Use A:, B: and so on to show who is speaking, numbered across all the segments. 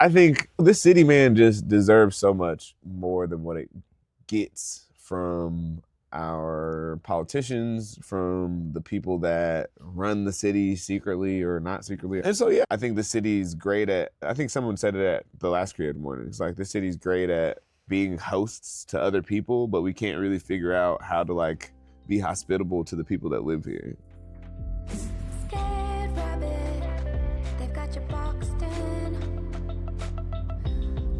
A: I think this city, man, just deserves so much more than what it gets from our politicians, from the people that run the city secretly or not secretly. And so, yeah, I think the city's great at, I think someone said it at the last Creative Morning. It's like the city's great at being hosts to other people, but we can't really figure out how to like be hospitable to the people that live here.
B: Scared rabbit, they've got you boxed in.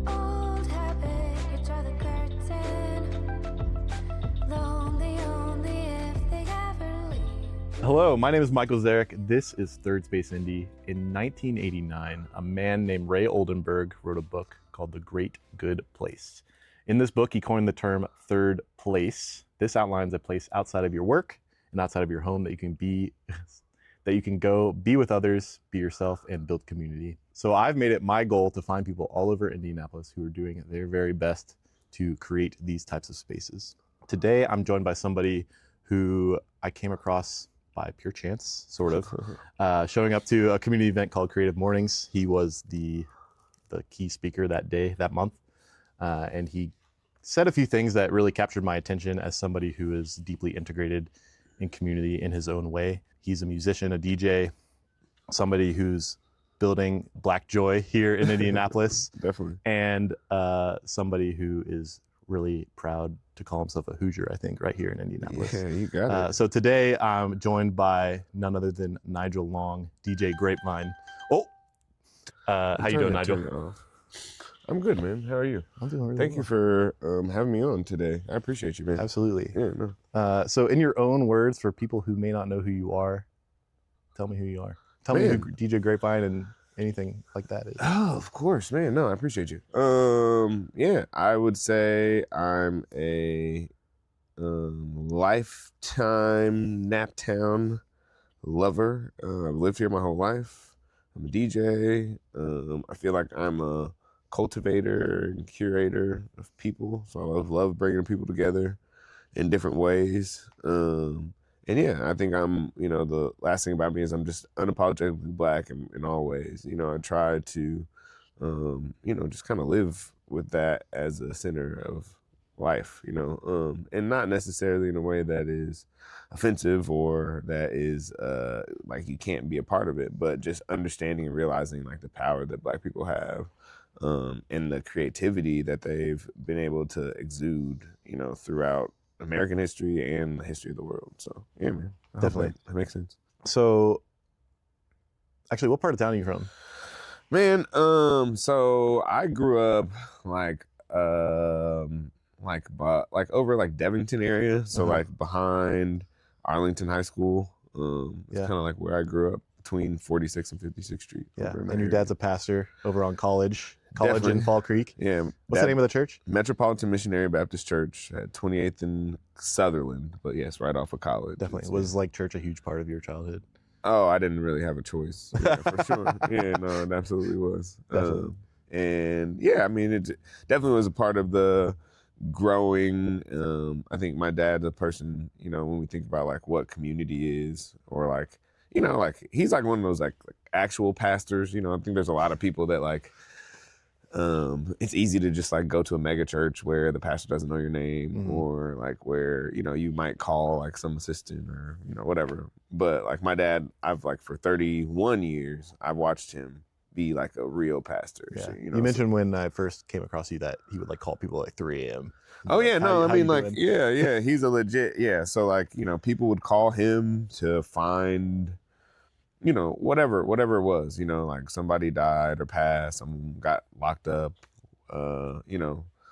B: Old habit, you draw the curtain. Lonely only if they ever leave.
C: Hello, my name is Michael Zarek. This is Third Space Indy. In 1989, a man named Ray Oldenburg wrote a book called The Great Good Place. In this book, he coined the term third place. This outlines a place outside of your work and outside of your home that you can be, that you can go be with others, be yourself, and build community. So I've made it my goal to find people all over Indianapolis who are doing their very best to create these types of spaces. Today, I'm joined by somebody who I came across by pure chance, sort of, showing up to a community event called Creative Mornings. He was the key speaker that day, that month, and he said a few things that really captured my attention as somebody who is deeply integrated in community in his own way. He's a musician, a DJ, somebody who's building Black joy here in Indianapolis.
A: Definitely.
C: And somebody who is really proud to call himself a Hoosier, I think, right here in Indianapolis.
A: Yeah, you got it.
C: So today I'm joined by none other than Nigel Long, DJ Grapevine. Oh, how you doing, Nigel?
A: I'm good, man. How are you?
C: I'm doing really
A: Thank you for having me on today. I appreciate you, man.
C: Absolutely.
A: Yeah, no.
C: So in your own words, for people who may not know who you are, tell me who you are. Tell me who DJ Grapevine and anything like that is.
A: Oh, of course, man. No, I appreciate you. Yeah, I would say I'm a lifetime Naptown lover. I've lived here my whole life. I'm a DJ. I feel like I'm a cultivator and curator of people. So I love bringing people together in different ways. And yeah, I think I'm, the last thing about me is I'm just unapologetically Black in all ways. I try to, just kind of live with that as a center of life, and not necessarily in a way that is offensive or that is like you can't be a part of it, but just understanding and realizing like the power that Black people have. And the creativity that they've been able to exude, throughout American history and the history of the world. So, yeah, man.
C: Definitely.
A: That makes sense.
C: So, actually, what part of town are you from?
A: Man, so I grew up like over like Devington area. So like behind Arlington High School. It's kind of like where I grew up, between 46th and 56th Street.
C: Yeah, and your dad's a pastor over on College in Fall Creek.
A: Yeah.
C: What's the name of the church?
A: Metropolitan Missionary Baptist Church at 28th and Sutherland, but yes, right off of College.
C: Definitely. Was like church a huge part of your childhood?
A: Oh, I didn't really have a choice. Yeah, for sure. Yeah, no, it absolutely was.
C: Definitely.
A: And yeah, I mean, it definitely was a part of the growing. I think my dad's a person, when we think about like what community is, or like, like he's like one of those like actual pastors. I think there's a lot of people that like, it's easy to just like go to a mega church where the pastor doesn't know your name, or like where, you might call like some assistant or, whatever. But like my dad, I've like for 31 years, I've watched him be like a real pastor.
C: Yeah.
A: So,
C: you mentioned when I first came across you that he would like call people at like 3 a.m.
A: Oh yeah, no, I mean like,
C: doing?
A: yeah, he's a legit, yeah. So like, people would call him to find, whatever it was, like somebody died or passed, someone got locked up,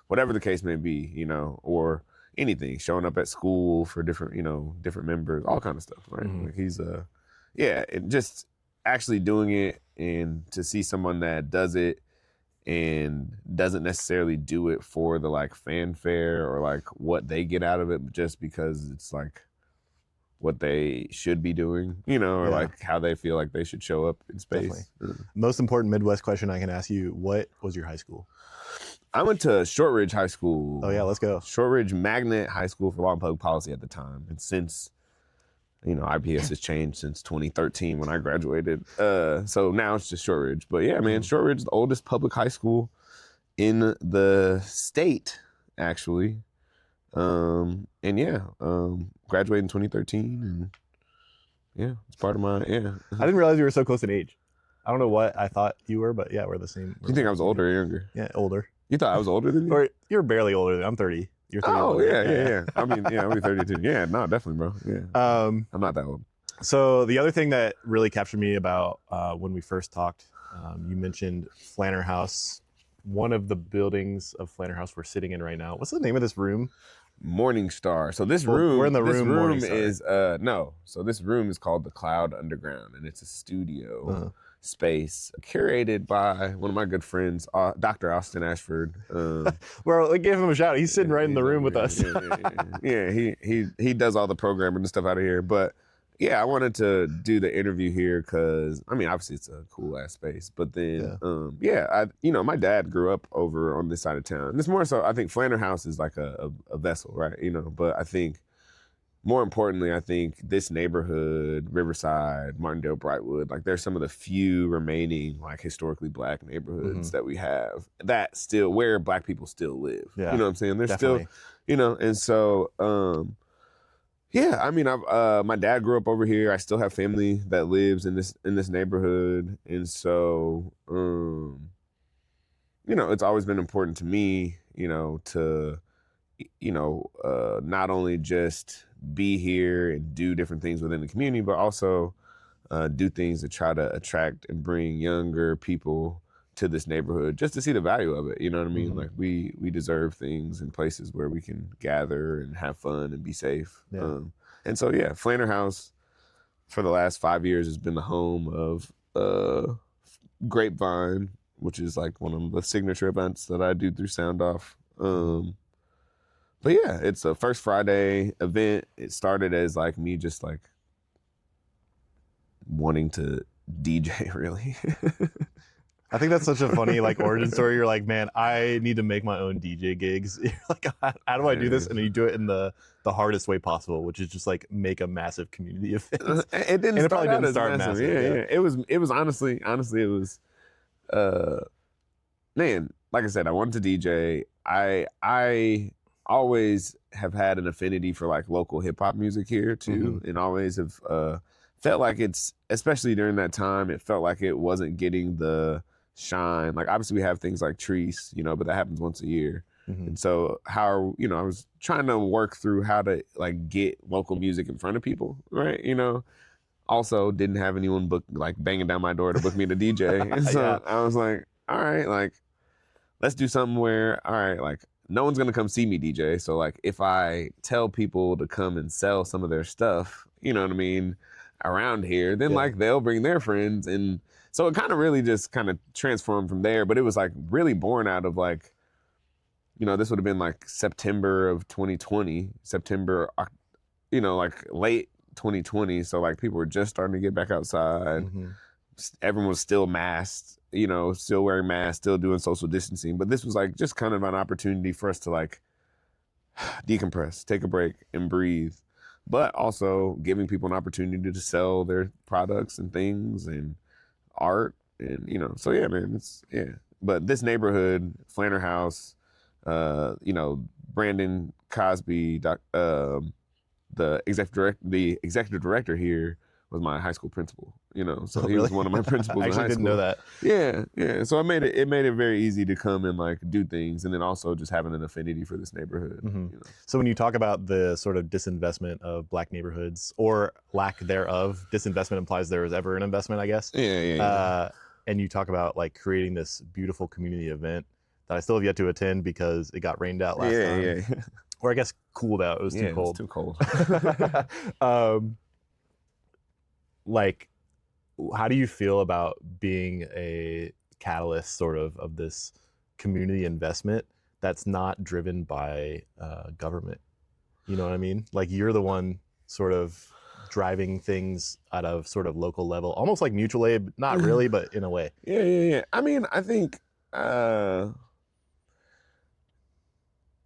A: whatever the case may be, or anything, showing up at school for different, different members, all kind of stuff, right? Like he's just actually doing it, and to see someone that does it and doesn't necessarily do it for the like fanfare or like what they get out of it, but just because it's like what they should be doing, or like how they feel like they should show up in space.
C: Most important Midwest question I can ask you, what was your high school?
A: I went to Shortridge High School.
C: Oh yeah, let's go.
A: Shortridge Magnet High School for Law and Public Policy at the time. And since IPS has changed since 2013 when I graduated. So now it's just Shortridge. But yeah, man, Shortridge, the oldest public high school in the state, actually. And yeah, graduated in 2013, and yeah, it's part of my, yeah.
C: I didn't realize you were so close in age. I don't know what I thought you were, but yeah, we're the same.
A: You think I was older or younger?
C: Yeah, older.
A: You thought I was older than you?
C: Or you're barely older than I'm 30. You're 30.
A: Oh, yeah. I mean, yeah, I'll be 32. Yeah, no, definitely, bro. Yeah. I'm not that old.
C: So the other thing that really captured me about when we first talked, you mentioned Flanner House. One of the buildings of Flanner House we're sitting in right now. What's the name of this room?
A: Morning Star. So this room,
C: we're in the room.
A: Is no. So this room is called the Cloud Underground, and it's a studio space curated by one of my good friends, Dr. Austin Ashford.
C: Well, we gave him a shout. He's sitting right in the room with us.
A: Yeah, he does all the programming and stuff out of here. But yeah, I wanted to do the interview here because I mean, obviously it's a cool ass space. But then, my dad grew up over on this side of town. And it's more so, I think Flanner House is like a vessel, right? But I think more importantly, I think this neighborhood, Riverside, Martindale, Brightwood, like there's some of the few remaining like historically Black neighborhoods that we have that still where Black people still live.
C: Yeah,
A: you know what I'm saying? There's
C: definitely.
A: still, and so. Yeah, I mean, my dad grew up over here. I still have family that lives in this neighborhood, and so it's always been important to me, to not only just be here and do different things within the community, but also do things to try to attract and bring younger people to this neighborhood just to see the value of it. You know what I mean? Like we deserve things and places where we can gather and have fun and be safe.
C: Yeah.
A: And so, yeah, Flanner House for the last 5 years has been the home of Grapevine, which is like one of the signature events that I do through Sound Off. But yeah, it's a First Friday event. It started as like me just like wanting to DJ, really.
C: I think that's such a funny like origin story. You're like, man, I need to make my own DJ gigs. You're like, how do I do this? And you do it in the hardest way possible, which is just like make a massive community event.
A: It didn't.
C: And it
A: start
C: probably
A: out
C: didn't
A: as
C: start massive.
A: Yeah. It was honestly, it was. Man, like I said, I wanted to DJ. I always have had an affinity for like local hip hop music here too, and always have felt like it's, especially during that time, it felt like it wasn't getting the shine. Like obviously we have things like Treese, but that happens once a year. And so I was trying to work through how to like get local music in front of people, right? Also didn't have anyone banging down my door to book me to DJ. And so I was like, all right, like let's do something where, all right, like no one's gonna come see me DJ. So like if I tell people to come and sell some of their stuff, you know what I mean, around here, then like they'll bring their friends. And so it kind of really just kind of transformed from there. But it was like really born out of like, this would have been like September of 2020, like late 2020. So like people were just starting to get back outside. Everyone was still masked, still wearing masks, still doing social distancing. But this was like just kind of an opportunity for us to like decompress, take a break and breathe, but also giving people an opportunity to sell their products and things and art. And, so yeah, man, but this neighborhood, Flanner House, Brandon Cosby, the executive director here was my high school principal, so he was one of my principals in high school.
C: I didn't know that.
A: Yeah. So it made it very easy to come and like do things, and then also just having an affinity for this neighborhood.
C: So when you talk about the sort of disinvestment of Black neighborhoods or lack thereof, disinvestment implies there was ever an investment, I guess.
A: Yeah.
C: And you talk about like creating this beautiful community event that I still have yet to attend because it got rained out last time.
A: Yeah.
C: Or I guess cooled out. It was too cold.
A: It was too cold.
C: Like, how do you feel about being a catalyst sort of this community investment that's not driven by government? You know what I mean? Like you're the one sort of driving things at a sort of local level, almost like mutual aid, not really, but in a way.
A: Yeah. I mean, I think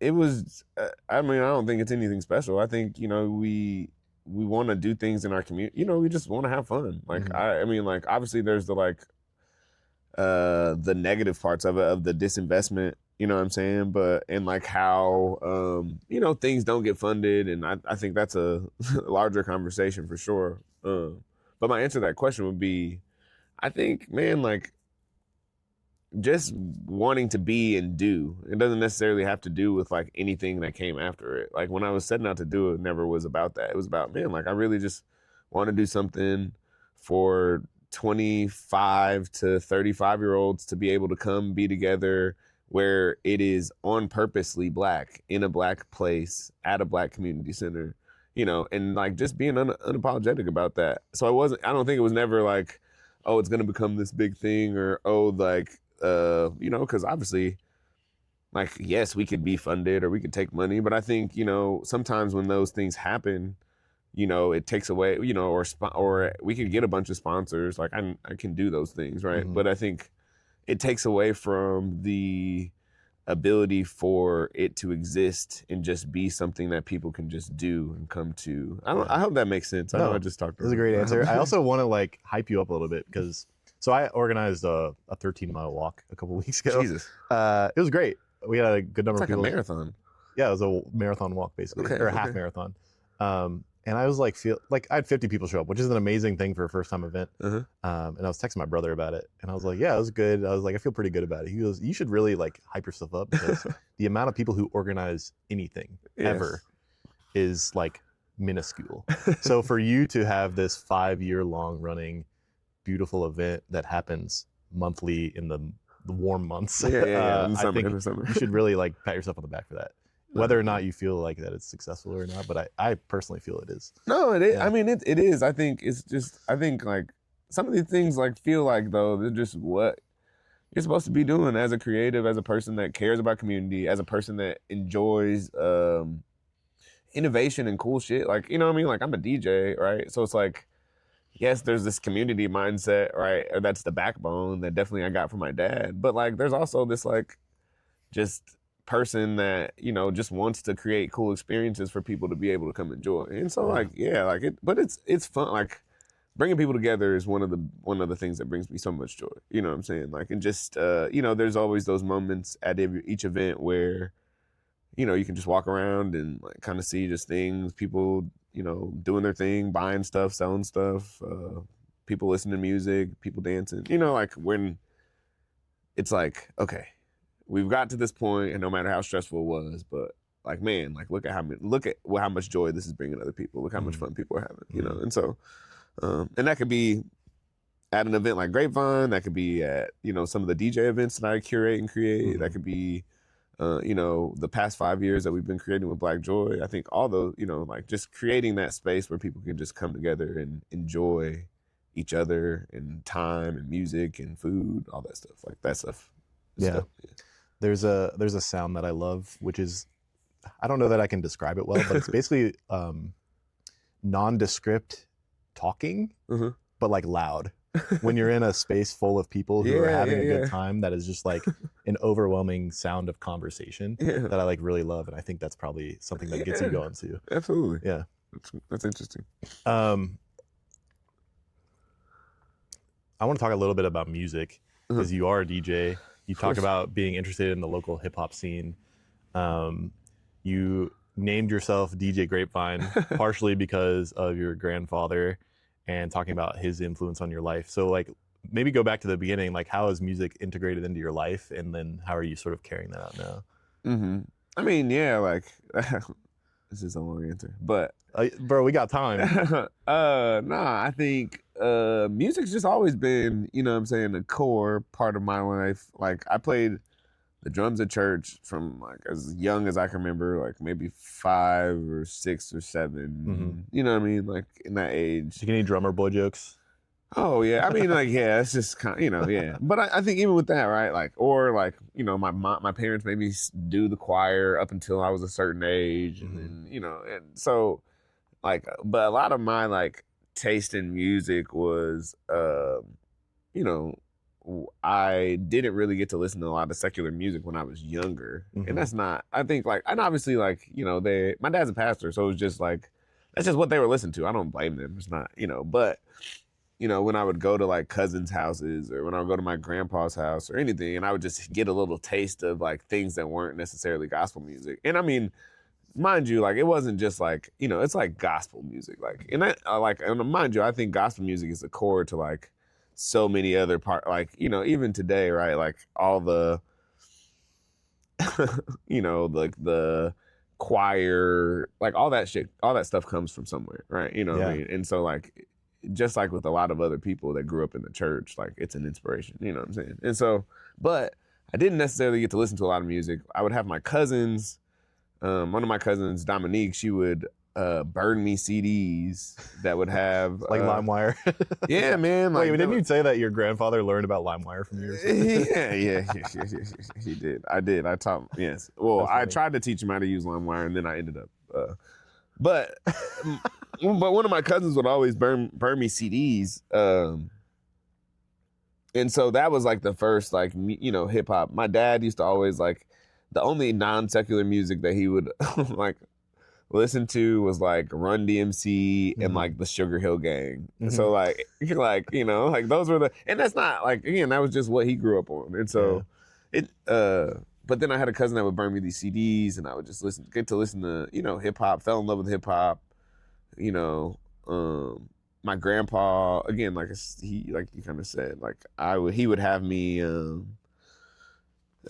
A: it was, I don't think it's anything special. I think, we want to do things in our community. You know, we just want to have fun. Like, I mean, like, obviously there's the negative parts of it, of the disinvestment, you know what I'm saying? But, and like how, you know, things don't get funded. And I think that's a larger conversation for sure. But my answer to that question would be, I think, man, like, just wanting to be and do. It doesn't necessarily have to do with like anything that came after it. Like when I was setting out to do it, never was about that. It was about, man, like I really just want to do something for 25 to 35-year-olds to be able to come be together where it is on purposely Black, in a Black place, at a Black community center, you know, and like just being unapologetic about that. So I don't think it was never like, oh, it's going to become this big thing, or, oh, like, you know, because obviously, like, yes, we could be funded or we could take money, but I think, you know, sometimes when those things happen, you know, it takes away, you know, or we could get a bunch of sponsors. Like I can do those things, right? But I think it takes away from the ability for it to exist and just be something that people can just do and come to. I hope that makes sense. I know I just talked.
C: That's a great answer. I also want to like hype you up a little bit because so I organized a 13-mile walk a couple weeks ago.
A: Jesus,
C: it was great. We had a good number
A: it's
C: of
A: like
C: people.
A: a marathon.
C: Yeah, it was a marathon walk basically, or a half marathon. And I was like, I had 50 people show up, which is an amazing thing for a first time event. And I was texting my brother about it, and I was like, yeah, it was good. I was like, I feel pretty good about it. He goes, you should really like hype yourself up because the amount of people who organize anything ever is like minuscule. So for you to have this 5-year-long running beautiful event that happens monthly in the warm months,
A: In
C: I think you should really like pat yourself on the back for that. Whether or not you feel like that it's successful or not, but I personally feel it is.
A: No, it is. Yeah. I mean, it is. I think it's just, I think like some of these things like feel like though, they're just what you're supposed to be doing as a creative, as a person that cares about community, as a person that enjoys innovation and cool shit. Like, you know what I mean? Like I'm a DJ, right? So it's like, yes, there's this community mindset, right? Or that's the backbone that definitely I got from my dad. But like, there's also this like, just person that, you know, just wants to create cool experiences for people to be able to come enjoy. And so like, yeah, like it, but it's fun. Like bringing people together is one of the things that brings me so much joy. You know what I'm saying? Like, and just, you know, there's always those moments at each event where, you know, you can just walk around and like kind of see just things, people, you know, doing their thing, buying stuff, selling stuff, people listening to music, people dancing, you know, like when it's like, okay, we've got to this point, and no matter how stressful it was, but like, man, like look at how much joy this is bringing other people. Look how much fun people are having, you know. And so, and that could be at an event like Grapevine. That could be at, you know, some of the DJ events that I curate and create. That could be, you know, the past 5 years that we've been creating with Black Joy. I think all those, you know, like just creating that space where people can just come together and enjoy each other and time and music and food, all that stuff. Like that stuff.
C: Yeah. There's a sound that I love, which is, I don't know that I can describe it well, but it's basically nondescript talking, but like loud. When you're in a space full of people who are having a good time, that is just like an overwhelming sound of conversation that I like really love, and I think that's probably something that gets you going too.
A: Absolutely.
C: Yeah.
A: That's interesting.
C: I want to talk a little bit about music because you are a DJ. You talk about being interested in the local hip hop scene. You named yourself DJ Grapevine partially because of your grandfather and talking about his influence on your life. So like maybe go back to the beginning, like how is music integrated into your life, and then how are you sort of carrying that out now?
A: I mean, yeah, like this is a long answer, but
C: bro, we got time.
A: Nah, I think music's just always been, you know what I'm saying, a core part of my life. Like I played the drums at church from like as young as I can remember, like maybe 5 or 6 or 7. You know what I mean? Like in that age.
C: You get any drummer boy jokes?
A: Oh yeah, I mean like yeah, it's just kind of, you know, yeah. But I think even with that, right, like, or like, you know, my parents made me do the choir up until I was a certain age, and then, you know, and so like, but a lot of my like taste in music was, you know, I didn't really get to listen to a lot of secular music when I was younger, and that's not, I think like, and obviously like, you know, my dad's a pastor, so it was just like, that's just what they were listening to. I don't blame them. It's not, but when I would go to like cousins' houses or when I would go to my grandpa's house or anything, and I would just get a little taste of like things that weren't necessarily gospel music. And I mean, mind you, like it wasn't just like, it's like gospel music. Like, and mind you, I think gospel music is the core to like so many other like, even today, right? Like all the, like the choir, like all that shit, all that stuff comes from somewhere, right? What I mean? And so like, just like with a lot of other people that grew up in the church, like it's an inspiration, you know what I'm saying? And so, but I didn't necessarily get to listen to a lot of music. I would have my cousins, one of my cousins, Dominique, she would burn me CDs that would have
C: like LimeWire.
A: Yeah, man. Like,
C: wait, didn't you say that your grandfather learned about LimeWire from you?
A: Yeah, he did. I taught him, yes. Well, I tried to teach him how to use LimeWire, and then I ended up but one of my cousins would always burn me CDs, and so that was like the first like hip hop. My dad used to always like, the only non-secular music that he would like listen to was like Run DMC and like the Sugar Hill Gang. So like like those were and that's not like, again, that was just what he grew up on. And so but then I had a cousin that would burn me these CDs, and I would just get to listen to, hip hop, fell in love with hip hop. My grandpa, again, like like you kind of said, like he would have me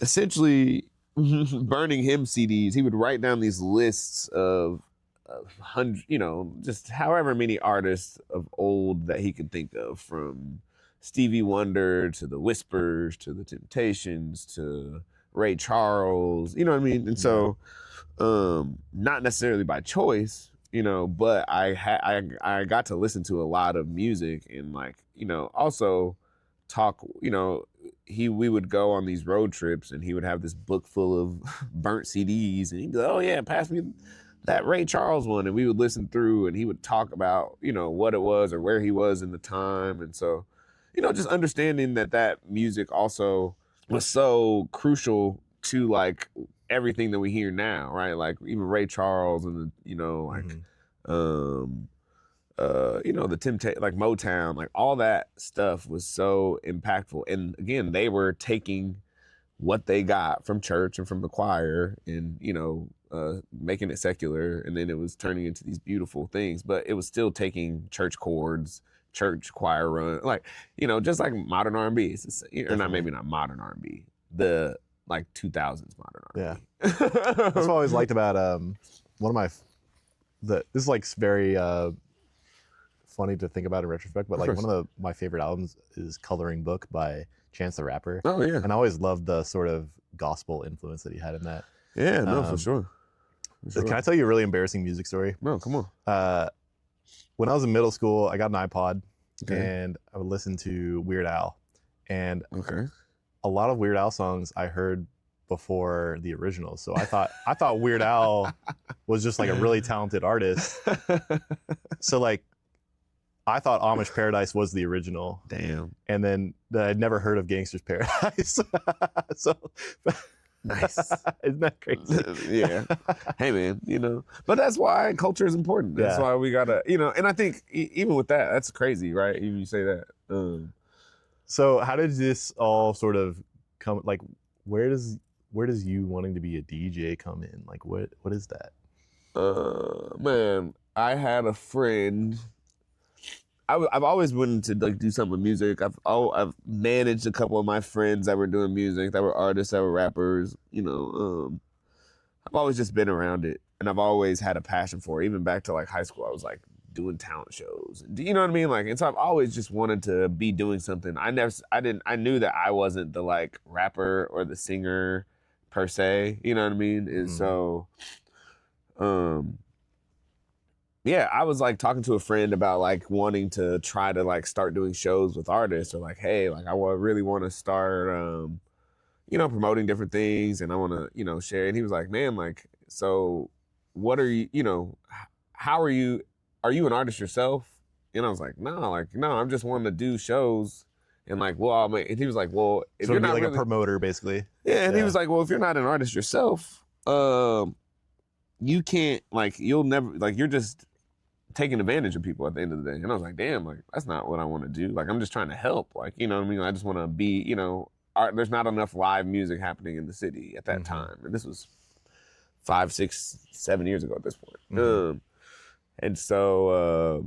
A: essentially burning him CDs. He would write down these lists of hundred, just however many artists of old that he could think of, from Stevie Wonder to the Whispers to the Temptations to Ray Charles, you know what I mean? And so, not necessarily by choice, but I got to listen to a lot of music, and like, also talk, we would go on these road trips, and he would have this book full of burnt CDs, and he'd be like, oh yeah, pass me that Ray Charles one, and we would listen through, and he would talk about, what it was or where he was in the time. And so, just understanding that music also was so crucial to like everything that we hear now, right? Like even Ray Charles and the Temptation, like Motown, like all that stuff was so impactful. And again, they were taking what they got from church and from the choir and, making it secular. And then it was turning into these beautiful things, but it was still taking church chords, church choir run, like, just like modern R&B, or not, maybe not modern R&B, the like 2000s modern R&B.
C: Yeah. That's what I always liked about one of my, this is like very funny to think about in retrospect, but like one of my favorite albums is Coloring Book by Chance the Rapper.
A: Oh yeah. And
C: I always loved the sort of gospel influence that he had in that.
A: Yeah, no, for sure.
C: Can I tell you a really embarrassing music story?
A: No, come on.
C: When I was in middle school, I got an iPod, and I would listen to Weird Al. And a lot of Weird Al songs I heard before the originals. So I thought Weird Al was just like a really talented artist. So like, I thought Amish Paradise was the original.
A: Damn.
C: And then I'd never heard of Gangster's Paradise. So
A: nice.
C: Isn't that crazy?
A: Yeah. Hey man, but that's why culture is important. That's why we gotta, and I think even with that, that's crazy, right? Even you say that.
C: So how did this all sort of come, like, where does you wanting to be a DJ come in? Like, what is that?
A: Man, I had a friend. I've always wanted to like do something with music. I've managed a couple of my friends that were doing music, that were artists, that were rappers. I've always just been around it, and I've always had a passion for it. Even back to like high school, I was like doing talent shows. You know what I mean? Like, and so I've always just wanted to be doing something. I knew that I wasn't the like rapper or the singer per se. You know what I mean? And so, yeah, I was like talking to a friend about like wanting to try to like start doing shows with artists, or like, hey, like I really want to start, promoting different things, and I want to, share. And he was like, man, like, so what are you, how are you an artist yourself? And I was like, no, I'm just wanting to do shows. And like, well, and he was like, well, if
C: so
A: you're not
C: like
A: really
C: a promoter, basically.
A: Yeah, and he was like, well, if you're not an artist yourself, you can't, like, you'll never, like, you're just taking advantage of people at the end of the day. And I was like, damn, like that's not what I want to do. Like I'm just trying to help. Like, you know what I mean? I just want to be, you know, there's not enough live music happening in the city at that time. And this was 5, 6, 7 years ago at this point. And so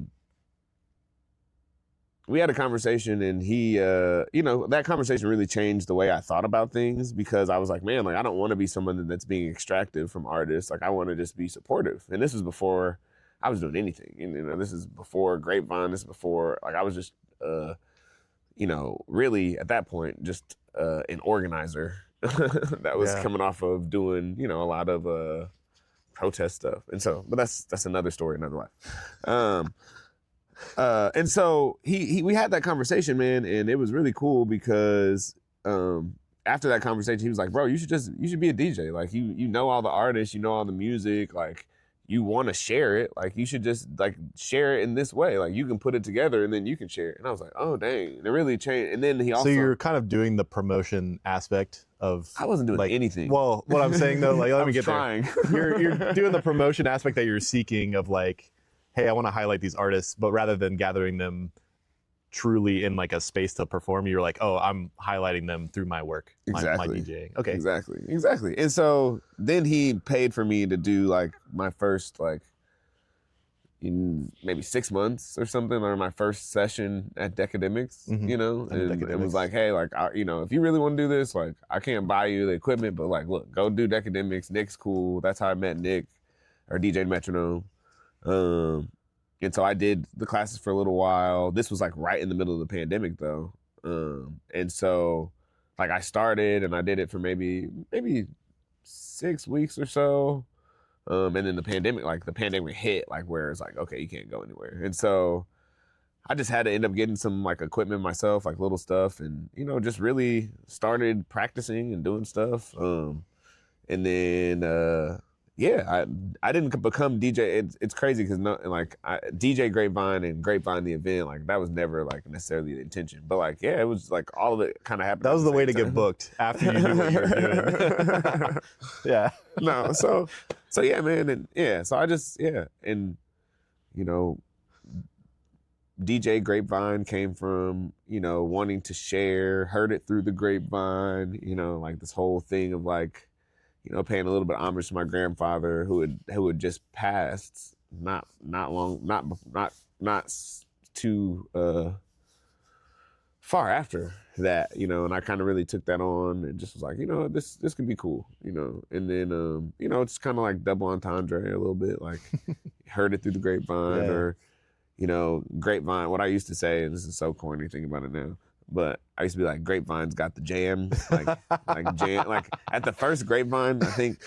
A: we had a conversation, and he, you know, that conversation really changed the way I thought about things, because I was like, man, like I don't want to be someone that's being extractive from artists. Like I want to just be supportive. And this was before I was doing anything. And, you know, this is before Grapevine. This is before, like I was just, you know, really at that point, just an organizer that was coming off of doing, you know, a lot of protest stuff. And so, but that's another story, another life. And so we had that conversation, man, and it was really cool because after that conversation, he was like, bro, you should be a DJ. Like you know all the artists, you know all the music, like you want to share it. Like you should just like share it in this way. Like you can put it together and then you can share it. And I was like, oh dang, it really changed. And then he also,
C: so you're kind of doing the promotion aspect of.
A: I wasn't doing
C: like,
A: anything.
C: Well, what I'm saying though, like let me get
A: trying.
C: there. You're doing the promotion aspect that you're seeking of like, hey, I want to highlight these artists, but rather than gathering them truly in like a space to perform, you're like, oh, I'm highlighting them through my work, my DJing. Okay.
A: Exactly. And so then he paid for me to do like my first like in maybe 6 months or something, or my first session at Decademics, you know, and it was like, hey, like, you know, if you really want to do this, like I can't buy you the equipment, but like, look, go do Decademics. Nick's cool. That's how I met Nick, or DJ Metronome. And so I did the classes for a little while. This was like right in the middle of the pandemic though. And so like I started and I did it for maybe 6 weeks or so. And then the pandemic hit, like where it's like, okay, you can't go anywhere. And so I just had to end up getting some like equipment myself, like little stuff, and, you know, just really started practicing and doing stuff. And then, I didn't become DJ. It's crazy because DJ Grapevine and Grapevine the event, like that was never like necessarily the intention. But like, yeah, it was like all of it kind of happened.
C: That was the way to get booked after you knew what you were doing. Yeah.
A: No, so yeah, man, and yeah, so I just and you know, DJ Grapevine came from, you know, wanting to share, heard it through the grapevine, you know, like this whole thing of like, you know, paying a little bit of homage to my grandfather who had just passed not too far after that, you know, and I kind of really took that on and just was like, you know, this could be cool, you know, and then you know, it's kind of like double entendre a little bit, like heard it through the grapevine, or you know, grapevine. What I used to say, and this is so corny thinking about it now, but I used to be like, Grapevine's got the jam, like jam. Like at the first Grapevine, I think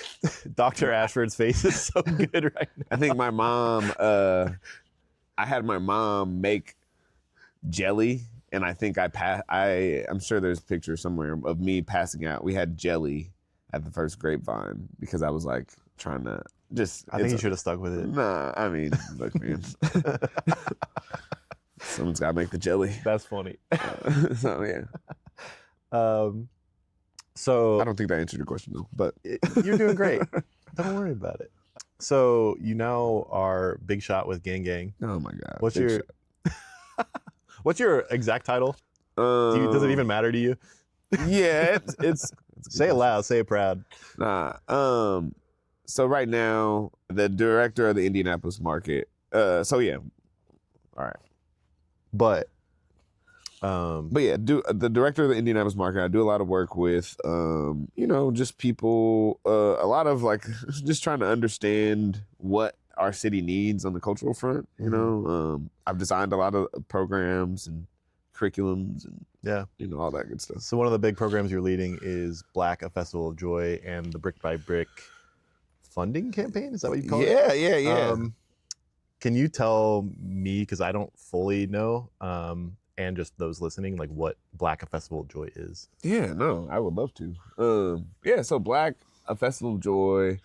C: Dr. Ashford's face is so good right now.
A: I think my mom, I had my mom make jelly, and I think I'm sure there's a picture somewhere of me passing out. We had jelly at the first Grapevine because I was like trying to just.
C: I think you should have stuck with it.
A: Nah, I mean, look, man. Someone's got to make the jelly.
C: That's funny.
A: So yeah.
C: So
A: I don't think that answered your question though, but
C: you're doing great. Don't worry about it. So you now are Big Shot with Gang Gang.
A: Oh my God.
C: What's your exact title? Does it even matter to you?
A: Yeah, it's
C: say it loud, say it proud.
A: Nah. So right now, the director of the Indianapolis market. So yeah. All right.
C: But
A: yeah, the director of the Indianapolis market. I do a lot of work with, you know, just people, a lot of like just trying to understand what our city needs on the cultural front. You know, I've designed a lot of programs and curriculums and you know, all that good stuff.
C: So one of the big programs you're leading is Black, a Festival of Joy, and the Brick by Brick funding campaign. Is that what you call it?
A: Yeah.
C: Can you tell me, because I don't fully know, and just those listening, like what Black, a Festival of Joy is? Yeah,
A: no, I would love to. So Black, a Festival of Joy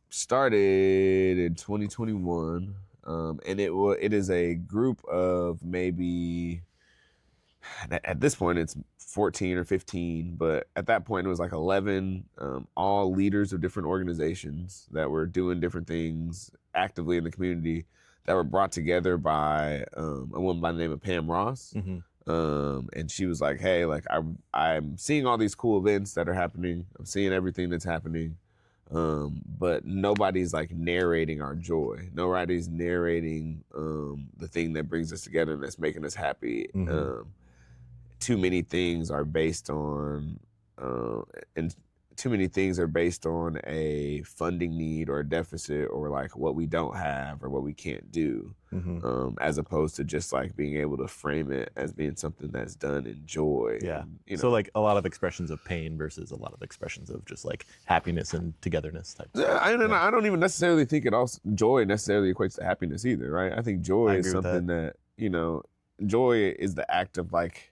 A: started in 2021, and it is a group of maybe at this point it's 14 or 15, but at that point it was like 11, all leaders of different organizations that were doing different things actively in the community that were brought together by a woman by the name of Pam Ross. And she was like, hey, like I'm seeing all these cool events that are happening. I'm seeing everything that's happening. But nobody's like narrating our joy. Nobody's narrating the thing that brings us together and that's making us happy. Too many things are based on and too many things are based on a funding need or a deficit or like what we don't have or what we can't do, as opposed to just like being able to frame it as being something that's done in joy.
C: Yeah.
A: And, you know,
C: So like a lot of expressions of pain versus a lot of expressions of just like happiness and togetherness type stuff.
A: I don't even necessarily think joy necessarily equates to happiness either, right? I think joy is something that, you know, joy is the act of like,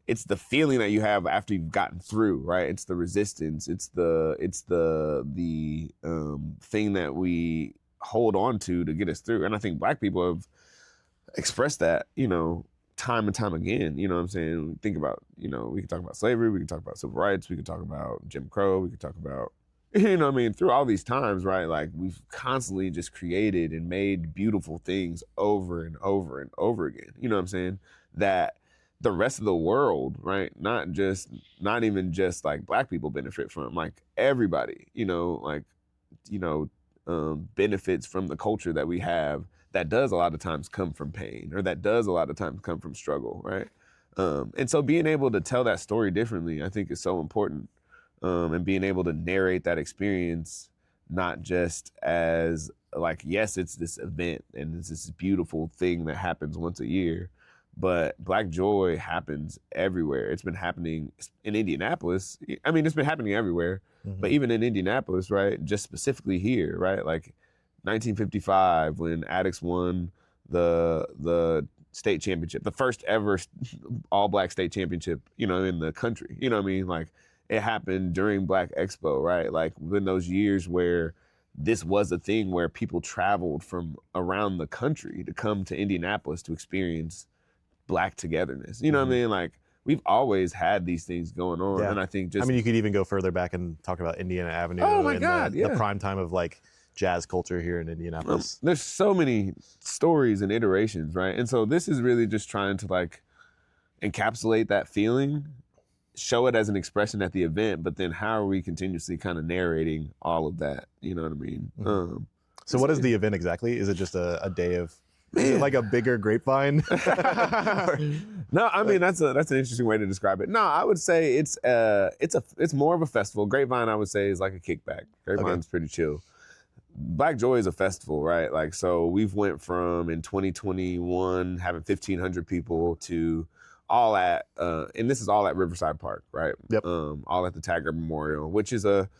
A: it's the feeling that you have after you've gotten through, right? It's the resistance. It's the thing that we hold on to get us through. And I think Black people have expressed that, you know, time and time again. You know what I'm saying? Think about, you know, we can talk about slavery, we can talk about civil rights, we can talk about Jim Crow, we can talk about, you know what I mean? Through all these times, right? Like we've constantly just created and made beautiful things over and over and over again. You know what I'm saying? That the rest of the world, right? Not even just like Black people benefit from, like everybody, you know, like, you know, benefits from the culture that we have that does a lot of times come from pain or that does a lot of times come from struggle, right? And so being able to tell that story differently, I think is so important. And being able to narrate that experience, not just as like, yes, it's this event and it's this beautiful thing that happens once a year, but Black joy happens everywhere. It's been happening in Indianapolis. I mean, it's been happening everywhere, but even in Indianapolis, right? Just specifically here, right? Like 1955 when Addicts won the state championship, the first ever all Black state championship, you know, in the country. You know what I mean? Like it happened during Black Expo, right? Like in those years where this was a thing where people traveled from around the country to come to Indianapolis to experience Black togetherness. You know what I mean? Like we've always had these things going on.
C: Yeah.
A: And I think just,
C: I mean, you could even go further back and talk about Indiana Avenue.
A: Oh my
C: and
A: God,
C: the
A: yeah.
C: prime time of like jazz culture here in Indianapolis.
A: there's so many stories and iterations, right? And so this is really just trying to like encapsulate that feeling, show it as an expression at the event, but then how are we continuously kind of narrating all of that? You know what I mean?
C: So what is the event exactly? Is it just a day of, is it like a bigger grapevine?
A: No, I mean that's an interesting way to describe it. No, I would say it's more of a festival. Grapevine, I would say, is like a kickback. Grapevine's pretty chill. Black Joy is a festival, right? Like, so we've went from in 2021 having 1,500 people to all at, and this is all at Riverside Park, right?
C: Yep.
A: All at the Taggart Memorial, which is a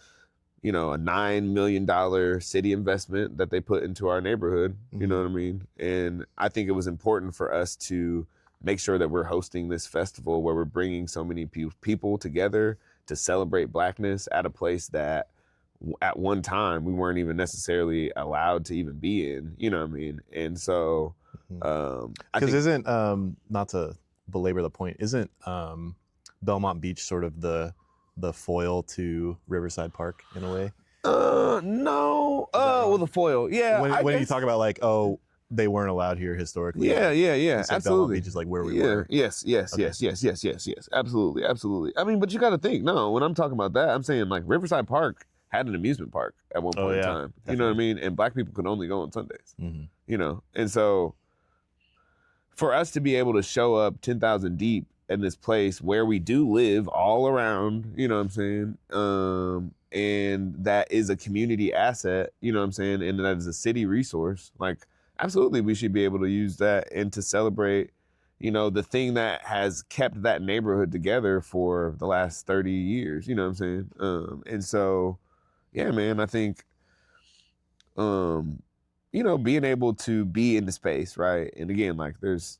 A: $9 million city investment that they put into our neighborhood. You know what I mean? And I think it was important for us to make sure that we're hosting this festival where we're bringing so many people together to celebrate Blackness at a place that at one time we weren't even necessarily allowed to even be in, you know what I mean? And so,
C: Because isn't, not to belabor the point, isn't Belmont Beach sort of the foil to Riverside Park in a way?
A: No. Well, the foil. Yeah.
C: When you talk about like, oh, they weren't allowed here historically.
A: Yeah.
C: Belmont
A: Absolutely.
C: Beach is like where we were.
A: Yes. Absolutely. I mean, but you got to think, no, when I'm talking about that, I'm saying like Riverside Park had an amusement park at one point in time.
C: Definitely.
A: You know what I mean? And Black people could only go on Sundays, you know? And so for us to be able to show up 10,000 deep in this place where we do live all around, you know what I'm saying? And that is a community asset, you know what I'm saying? And that is a city resource. Like, absolutely, we should be able to use that and to celebrate, you know, the thing that has kept that neighborhood together for the last 30 years, you know what I'm saying? And so, yeah, man, I think, you know, being able to be in the space, right? And again, like there's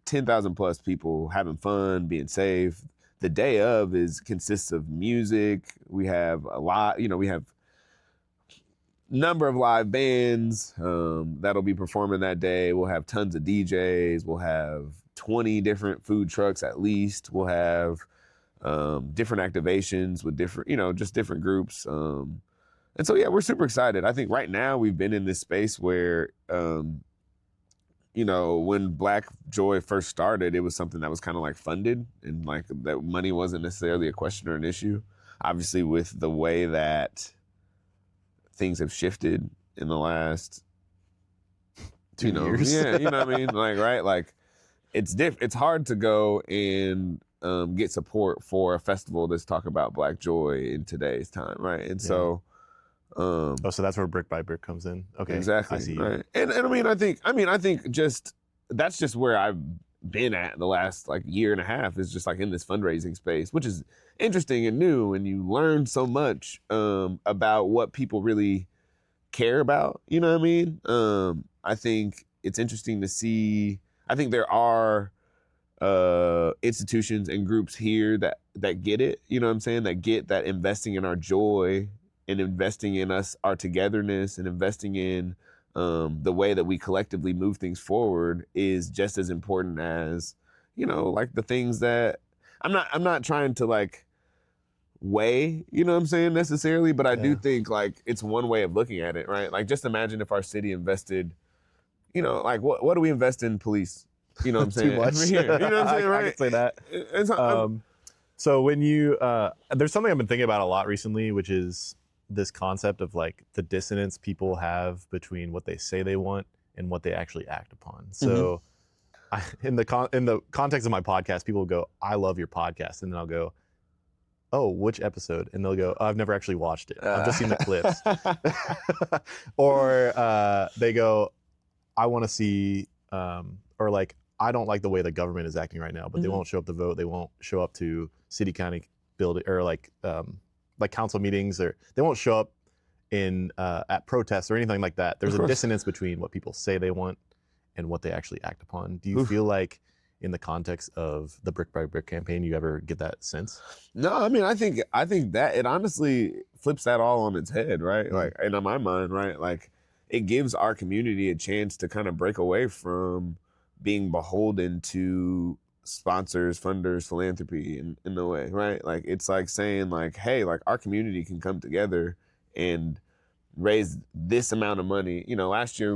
A: 10,000 plus people having fun, being safe. The day of consists of music. We have a lot, you know, we have number of live bands that'll be performing that day. We'll have tons of DJs. We'll have 20 different food trucks at least. We'll have different activations with different, just different groups. And so, yeah, we're super excited. I think right now we've been in this space where, when Black Joy first started, it was something that was kind of like funded, and like that money wasn't necessarily a question or an issue. Obviously, with the way that things have shifted in the last
C: 2 years.
A: Yeah, you know what I mean? Like, right? Like, it's hard to go and get support for a festival that's talking about Black joy in today's time, right? And so
C: so that's where Brick by Brick comes in. Okay,
A: exactly.
C: I see.
A: Right. And I think just that's just where I've been at the last like year and a half, is just like in this fundraising space, which is interesting and new, and you learn so much about what people really care about. You know what I mean? I think it's interesting to see. I think there are institutions and groups here that get it. You know what I'm saying? That get that investing in our joy and investing in our togetherness and investing in the way that we collectively move things forward is just as important as, like the things that I'm not trying to like weigh, you know what I'm saying, necessarily, but I do think like it's one way of looking at it, right? Like just imagine if our city invested, like what do we invest in police? You know what I'm saying?
C: Too much.
A: Here, you know what I'm saying, right?
C: I can say that. So when you, there's something I've been thinking about a lot recently, which is this concept of like the dissonance people have between what they say they want and what they actually act upon. So in the context of my podcast, people will go, "I love your podcast," and then I'll go, "Oh, which episode?" And they'll go, "Oh, I've never actually watched it. I've just seen the clips." Or they go, "I want to see," or like, "I don't like the way the government is acting right now," but they won't show up to vote. They won't show up to city county building or like council meetings, or they won't show up in at protests or anything like that. There's a dissonance between what people say they want and what they actually act upon. Do you feel like in the context of the Brick by Brick campaign, you ever get that sense?
A: No, I mean, I think that it honestly flips that all on its head, right? Like, and in my mind, right, like it gives our community a chance to kind of break away from being beholden to sponsors, funders, philanthropy in a way, right? Like it's like saying like, hey, like our community can come together and raise this amount of money. Last year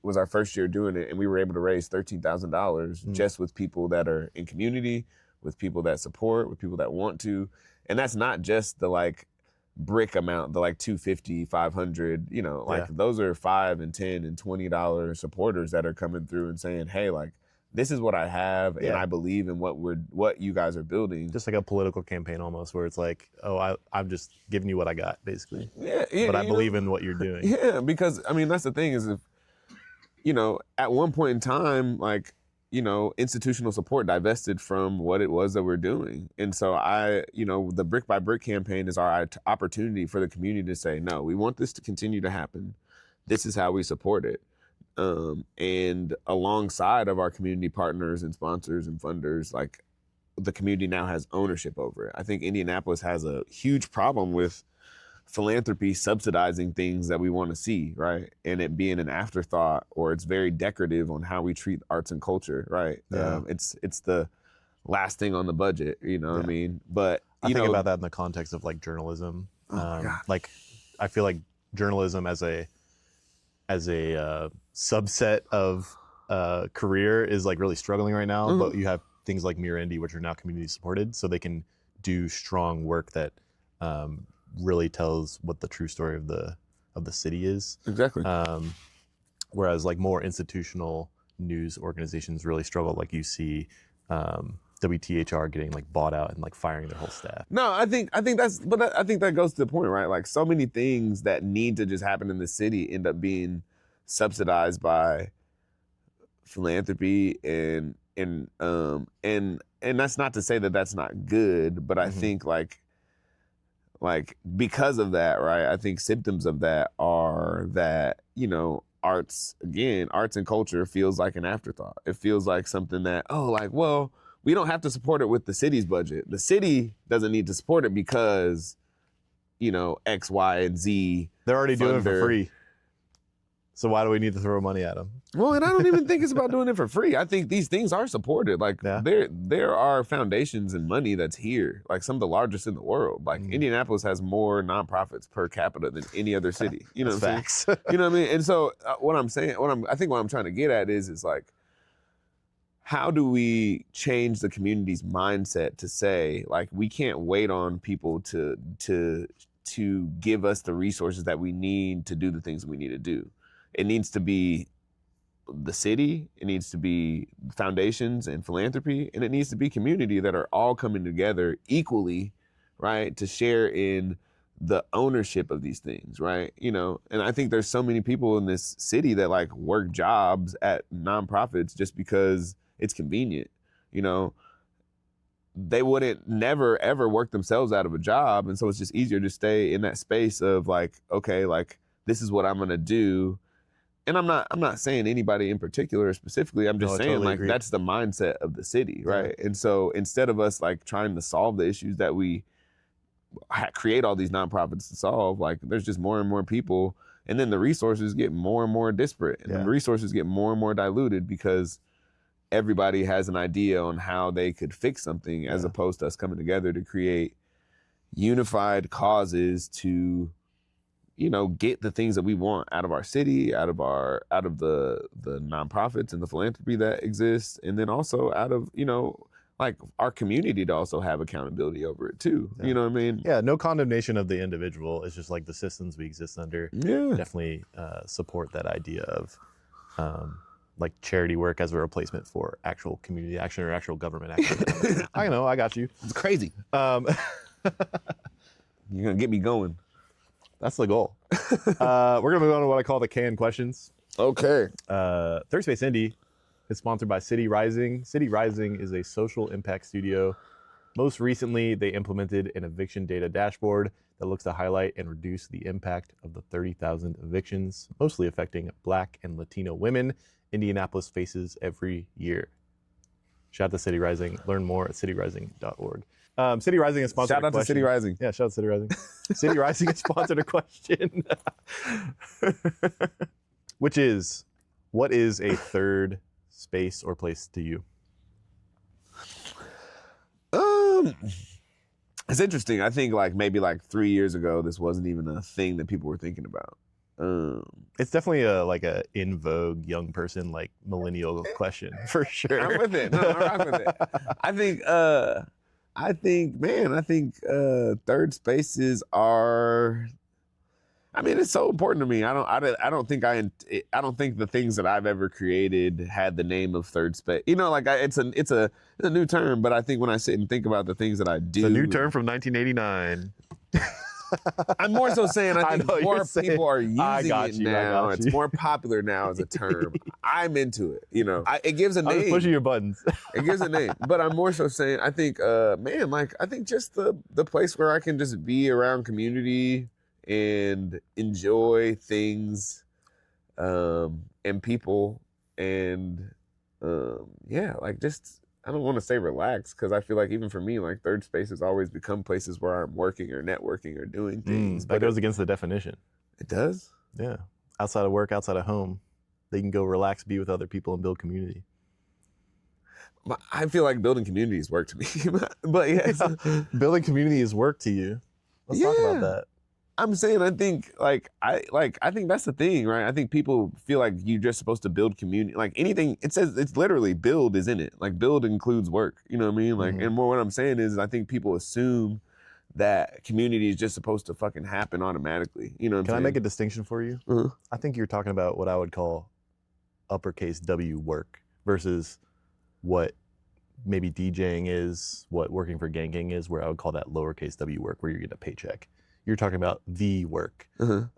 A: was our first year doing it, and we were able to raise $13,000 just with people that are in community, with people that support, with people that want to. And that's not just the like brick amount, the like $250, $500, those are $5 and $10 and $20 supporters that are coming through and saying, hey, like this is what I have, and I believe in what you guys are building.
C: Just like a political campaign almost, where it's like, oh, I'm just giving you what I got, basically.
A: Yeah,
C: but I believe in what you're doing.
A: Yeah, because I mean that's the thing is, if at one point in time, like institutional support divested from what it was that we're doing, and so the Brick by Brick campaign is our opportunity for the community to say, no, we want this to continue to happen. This is how we support it. And alongside of our community partners and sponsors and funders, like the community now has ownership over it. I think Indianapolis has a huge problem with philanthropy subsidizing things that we want to see, right? And it being an afterthought, or it's very decorative on how we treat arts and culture, right?
C: Yeah.
A: It's the last thing on the budget, what I mean? But
C: I think about that in the context of like journalism. Like I feel like journalism as a subset of career is like really struggling right now, but you have things like Mirror Indy, which are now community supported, so they can do strong work that really tells what the true story of the city is.
A: Exactly.
C: Whereas like more institutional news organizations really struggle, like you see WTHR getting like bought out and like firing their whole staff.
A: No, I think that goes to the point, right? Like so many things that need to just happen in the city end up being subsidized by philanthropy, and that's not to say that that's not good, but I think like because of that, right? I think symptoms of that are that arts and culture feels like an afterthought. It feels like something that we don't have to support it with the city's budget. The city doesn't need to support it because X, Y, and Z.
C: They're already doing it for free. So why do we need to throw money at them?
A: Well, and I don't even think it's about doing it for free. I think these things are supported. Like there are foundations and money that's here, like some of the largest in the world. Like Indianapolis has more nonprofits per capita than any other city. You know what I'm saying? You know what I mean? And so what I'm trying to get at is like, how do we change the community's mindset to say, like, we can't wait on people to give us the resources that we need to do the things we need to do. It needs to be the city, it needs to be foundations and philanthropy, and it needs to be community that are all coming together equally, right, to share in the ownership of these things, right? You know, and I think there's so many people in this city that like work jobs at nonprofits just because it's convenient. You know, they wouldn't never ever work themselves out of a job, and so it's just easier to stay in that space of like, okay, like this is what I'm gonna do. And I'm not saying anybody in particular or specifically. I'm just saying, totally like agree. That's the mindset of the city, right? Yeah. And so instead of us like trying to solve the issues that we create all these nonprofits to solve, like there's just more and more people, and then the resources get more and more disparate, and the resources get more and more diluted because everybody has an idea on how they could fix something, as opposed to us coming together to create unified causes to, you know, get the things that we want out of our city, out of the nonprofits and the philanthropy that exists, and then also out of, you know, like our community to also have accountability over it too. Yeah. You know what I mean?
C: Yeah, no condemnation of the individual. It's just like the systems we exist under definitely support that idea of like charity work as a replacement for actual community action or actual government action. I know, I got you.
A: It's crazy. You're gonna get me going.
C: That's the goal. We're gonna move on to what I call the canned questions.
A: Okay.
C: Third Space Indy is sponsored by City Rising. City Rising is a social impact studio. Most recently, they implemented an eviction data dashboard that looks to highlight and reduce the impact of the 30,000 evictions, mostly affecting Black and Latino women, Indianapolis faces every year. Shout out to City Rising. Learn more at cityrising.org. City Rising is sponsored.
A: Shout out to City Rising.
C: Yeah, shout out to City Rising. City Rising is sponsored a question, which is, what is a third space or place to you?
A: It's interesting. I think like maybe like 3 years ago, this wasn't even a thing that people were thinking about.
C: It's definitely a in vogue young person, like millennial question for sure.
A: I'm with it. No, I'm rock with it. I think third spaces are, I mean, it's so important to me. I don't think the things that I've ever created had the name of third space. You know, like it's a new term, but I think when I sit and think about the things that I do,
C: it's a new term from 1989.
A: I'm more so saying I think more people are using it now. It's more popular now as a term. I'm into it. You know, it gives a name.
C: I'm just pushing your buttons.
A: It gives a name. But I'm more so saying I think, I think just the place where I can just be around community and enjoy things and people and like just, I don't want to say relax, because I feel like even for me, like third space has always become places where I'm working or networking or doing things.
C: That goes against the definition.
A: It does?
C: Yeah. Outside of work, outside of home, they can go relax, be with other people, and build community.
A: I feel like building community is work to me. But yes.
C: Building community is work to you. Let's talk about that.
A: I'm saying, I think that's the thing, right? I think people feel like you're just supposed to build community. Like anything, it says, it's literally build is in it. Like build includes work. You know what I mean? Like, and more what I'm saying is I think people assume that community is just supposed to fucking happen automatically. You know what I'm saying?
C: Can I make a distinction for you? I think you're talking about what I would call uppercase W work versus what maybe DJing is, what working for Gang is, where I would call that lowercase W work, where you get a paycheck. You're talking about the work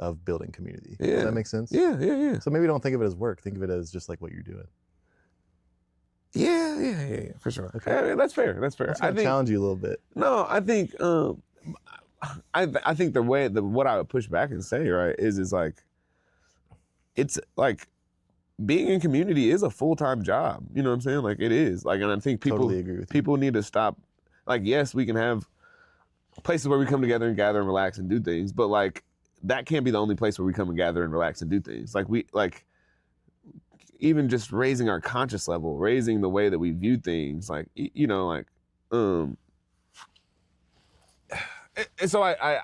C: of building community.
A: Yeah.
C: Does that make sense?
A: Yeah.
C: So maybe don't think of it as work. Think of it as just like what you're doing.
A: Yeah, for sure. Okay. I mean, that's fair.
C: I think challenge you a little bit.
A: No, I think I think what I would push back and say, right, is like, it's like being in community is a full-time job. You know what I'm saying? Like it is. Like, and I think
C: totally agree with you.
A: People need to stop. Like, yes, we can have places where we come together and gather and relax and do things, but like that can't be the only place where we come and gather and relax and do things. Like even just raising our conscious level, raising the way that we view things, like, you know, like, and so I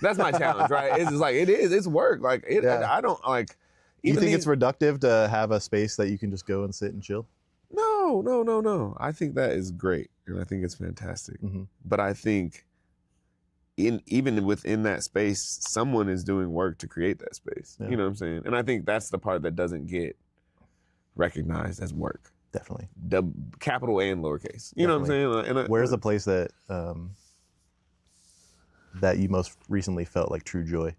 A: that's my challenge, right? It's just like, it's work. Like, I don't like.
C: You think it's reductive to have a space that you can just go and sit and chill?
A: No. I think that is great, and I think it's fantastic.
C: Mm-hmm.
A: But I think even within that space, someone is doing work to create that space.
C: Yeah.
A: You know what I'm saying? And I think that's the part that doesn't get recognized as work.
C: Definitely.
A: The capital and lowercase. You know what I'm saying? And
C: where's the place that that you most recently felt like true joy?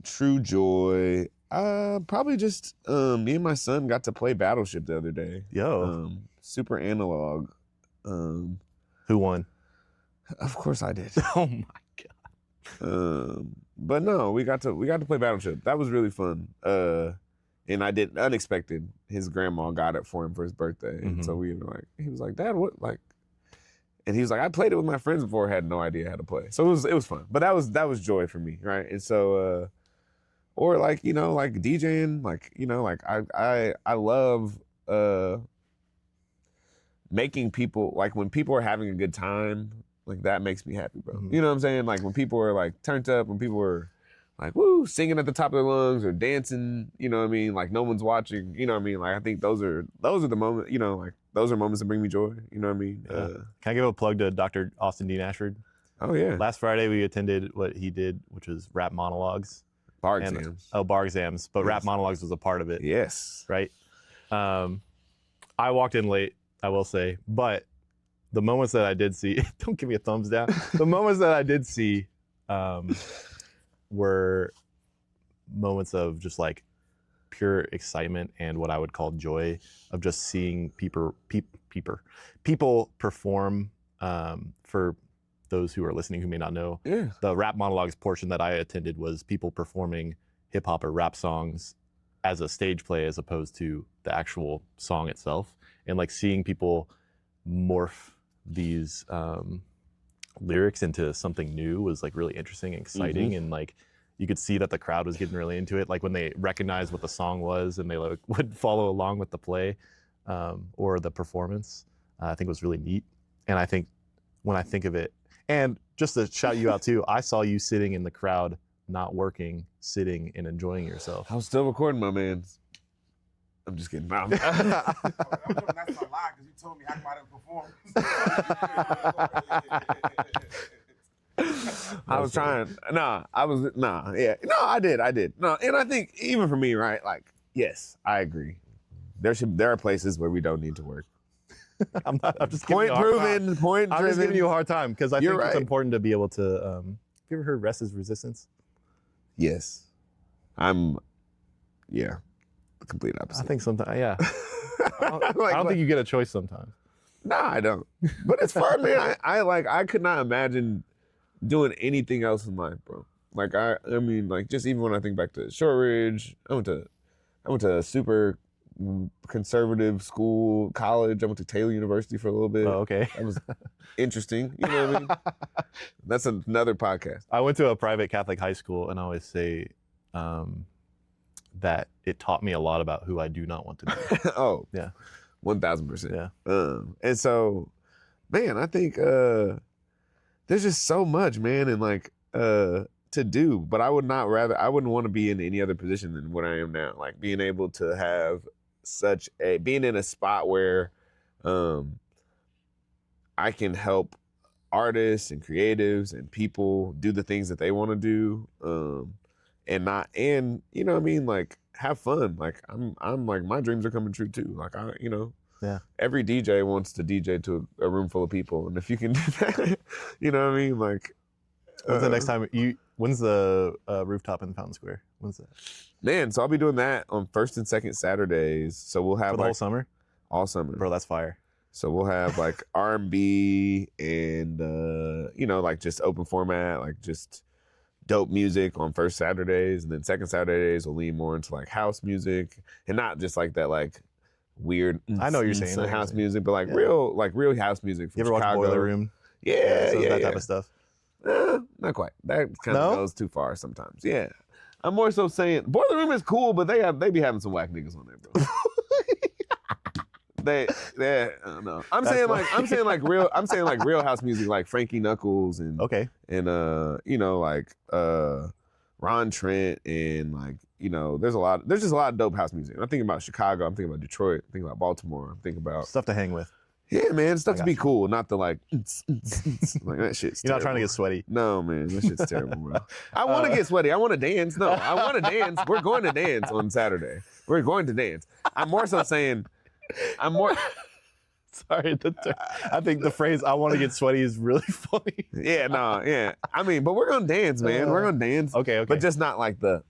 A: True joy. Probably just me and my son got to play Battleship the other day. Super analog.
C: Who won?
A: Of course I did.
C: Oh my god.
A: But no, we got to play Battleship. That was really fun. And I did unexpected. His grandma got it for him for his birthday, and so we were like, he was like, "Dad, what?" Like, and he was like, "I played it with my friends before. Had no idea how to play." So it was fun. But that was joy for me, right? And so, or like, you know, like DJing, like, you know, like I love making people, like, when people are having a good time, like, that makes me happy, bro. You know what I'm saying? Like, when people are like turned up, when people are like, woo, singing at the top of their lungs or dancing, you know what I mean? Like, no one's watching, you know what I mean? Like, I think those are the moments, you know, like, those are moments that bring me joy, you know what I mean?
C: Yeah. Can I give a plug to Dr. Austin Dean Ashford?
A: Oh, yeah.
C: Last Friday, we attended what he did, which was rap monologues.
A: Bar exams.
C: Bar exams, but
A: yes.
C: Rap monologues was a part of it.
A: Yes.
C: Right? I walked in late, I will say, but the moments that I did see, don't give me a thumbs down, the moments that I did see were moments of just like pure excitement and what I would call joy of just seeing people perform. For those who are listening who may not know, the Rap monologues portion that I attended was people performing hip hop or rap songs as a stage play as opposed to the actual song itself, and like seeing people morph these lyrics into something new was like really interesting and exciting. And like you could see that the crowd was getting really into it, like when they recognized what the song was and they like would follow along with the play or the performance. I think it was really neat. And I think when I think of it, and just to shout you out too, I saw you sitting in the crowd, not working, sitting and enjoying yourself.
A: I was still recording, my man. I'm just kidding. No,
D: that's my lie, because you told me how come I didn't perform.
A: I was trying. I did. No, and I think even for me, right? Like, yes, I agree. There are places where we don't need to work.
C: I'm just
A: point proven, point driven.
C: I'm just giving you a hard time because I think
A: right.
C: It's important to be able to. Have you ever heard Rest is Resistance?
A: Yes, yeah, the complete opposite.
C: I think sometimes, yeah. I don't think you get a choice sometimes.
A: No, I don't. But it's fun, man. I could not imagine doing anything else in life, bro. Like I mean, like just even when I think back to Shortridge, I went to a super conservative school, college. I went to Taylor University for a little bit.
C: Oh, okay.
A: That was interesting. You know what I mean? That's another podcast.
C: I went to a private Catholic high school, and I always say that it taught me a lot about who I do not want to be.
A: Oh,
C: yeah.
A: 1000%.
C: Yeah.
A: And so, man, I think there's just so much, man, and like to do. But I wouldn't want to be in any other position than what I am now. Like being able to have being in a spot where I can help artists and creatives and people do the things that they want to do, and you know what I mean, like have fun. Like I'm like, my dreams are coming true too. Like
C: yeah.
A: Every DJ wants to DJ to a room full of people, and if you can do that, you know what I mean. Like,
C: when's the next time when's the rooftop in Fountain Square? When's that?
A: Man, so I'll be doing that on first and second Saturdays. So we'll have
C: for the whole summer.
A: All summer,
C: bro. That's fire.
A: So we'll have like R&B and you know, like just open format, like just dope music on first Saturdays, and then second Saturdays we'll lean more into like house music, and not just like that like weird.
C: I know what you're saying.
A: House music, but like
C: Yeah.
A: real house music. From
C: You ever
A: Chicago.
C: watch Boiler Room?
A: Yeah,
C: so
A: yeah,
C: that
A: yeah.
C: type of stuff.
A: Not quite. That kind of
C: No?
A: goes too far sometimes. Yeah. I'm more so saying Boiler Room is cool, but they be having some whack niggas on there, bro. they I don't know. I'm saying like real house music, like Frankie Knuckles and
C: Okay.
A: and like Ron Trent and like there's just a lot of dope house music. I'm thinking about Chicago. I'm thinking about Detroit. I'm thinking about Baltimore. I'm thinking about
C: Stuff to hang with.
A: yeah, man, stuff to
C: got
A: be
C: you.
A: cool, not the like that shit's.
C: You're not trying to
A: terrible.
C: get sweaty.
A: No, man, that shit's terrible, bro. I want to get sweaty. I want to dance. No, I want to dance. We're going to dance on Saturday. We're going to dance. I'm more so saying,
C: Sorry, I think the phrase "I want to get sweaty" is really funny.
A: yeah, no, yeah. I mean, but we're gonna dance, man. We're gonna dance.
C: Okay.
A: But just not like the.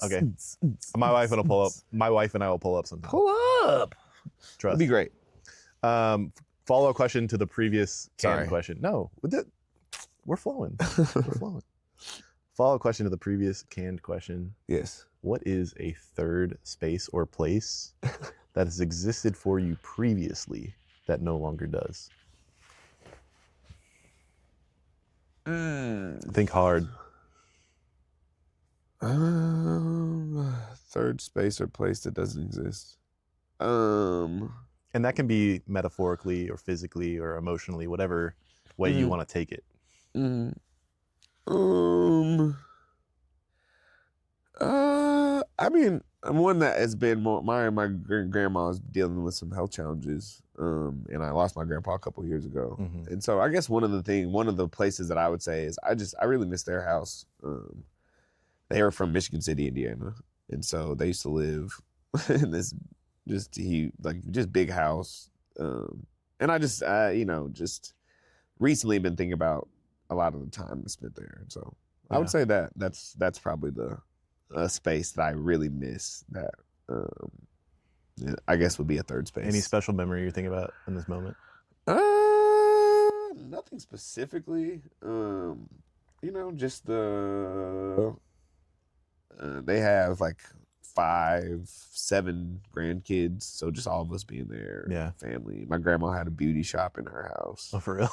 C: Okay. My wife and I will pull up sometime.
A: Pull up.
C: Trust.
A: It'd be great.
C: Follow-up question to the previous canned
A: Sorry.
C: question. No, we're flowing. We're flowing. Follow-up question to the previous canned question.
A: Yes.
C: What is a third space or place that has existed for you previously that no longer does? Think hard.
A: Third space or place that doesn't exist.
C: And that can be metaphorically or physically or emotionally, whatever way you want to take it.
A: I mean, I'm one that has been more. My grandma's dealing with some health challenges, and I lost my grandpa a couple years ago, and so I guess one of the places that I would say is I really miss their house. They were from Michigan City, Indiana, and so they used to live in this just big house, and I just just recently been thinking about a lot of the time I spent there, and so I would say that's probably the space that I really miss. That I guess would be a third space.
C: Any special memory you're thinking about in this moment?
A: Nothing specifically. Just the they have like 5-7 grandkids, so just all of us being there.
C: Yeah.
A: Family. My grandma had a beauty shop in her house.
C: Oh, for real?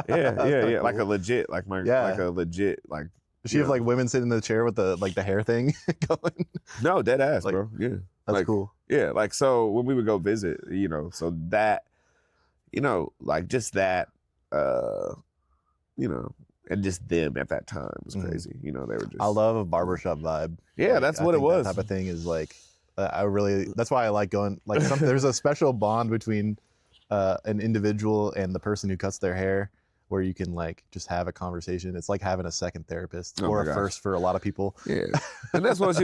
A: Yeah. Like
C: Cool.
A: a legit, like
C: Does she have like women sitting in the chair with the hair thing going?
A: no, dead ass,
C: Like,
A: bro. Yeah.
C: That's
A: like,
C: cool.
A: Yeah, like so when we would go visit, so that, like just that, and just them at that time was crazy. They were just.
C: I love a barbershop vibe.
A: Yeah, that's what it was.
C: That type of thing is like, that's why I like going, like there's a special bond between an individual and the person who cuts their hair where you can like just have a conversation. It's like having a second therapist or a first for a lot of people.
A: Yeah. And that's what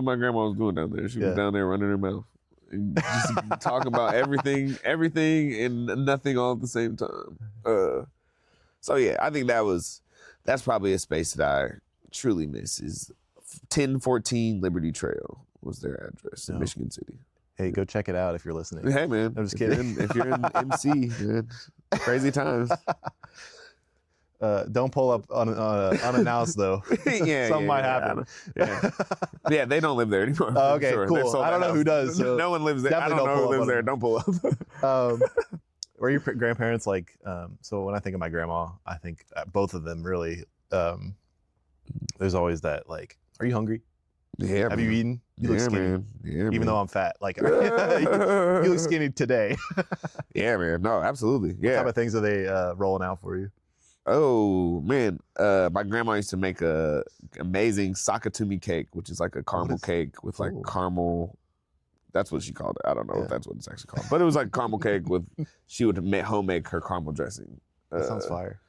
A: my grandma was doing down there. She was down there running her mouth and just talking about everything and nothing all at the same time. So yeah, I think that's probably a space that I truly miss is 1014 Liberty Trail was their address in Michigan City.
C: Hey, go check it out if you're listening.
A: Hey man,
C: I'm just kidding.
A: If you're in MC, man, crazy times.
C: Don't pull up unannounced though. Something might happen.
A: Yeah, they don't live there anymore.
C: Oh, okay,
A: sure.
C: cool. I don't know who does. So
A: no one lives there. I don't know who lives there. Don't pull up.
C: Were your grandparents like? So when I think of my grandma, I think both of them really. There's always that like, are you hungry?
A: Yeah.
C: Have you eaten? You look skinny.
A: Man. Yeah,
C: even though I'm fat, like you look skinny today.
A: Yeah, man. No, absolutely. Yeah.
C: What type of things are they rolling out for you?
A: Oh man, my grandma used to make a amazing sakatumi cake, which is like a caramel cake with like caramel. That's what she called it. I don't know if that's what it's actually called, but it was like caramel cake with. She would homemade her caramel dressing.
C: That sounds fire.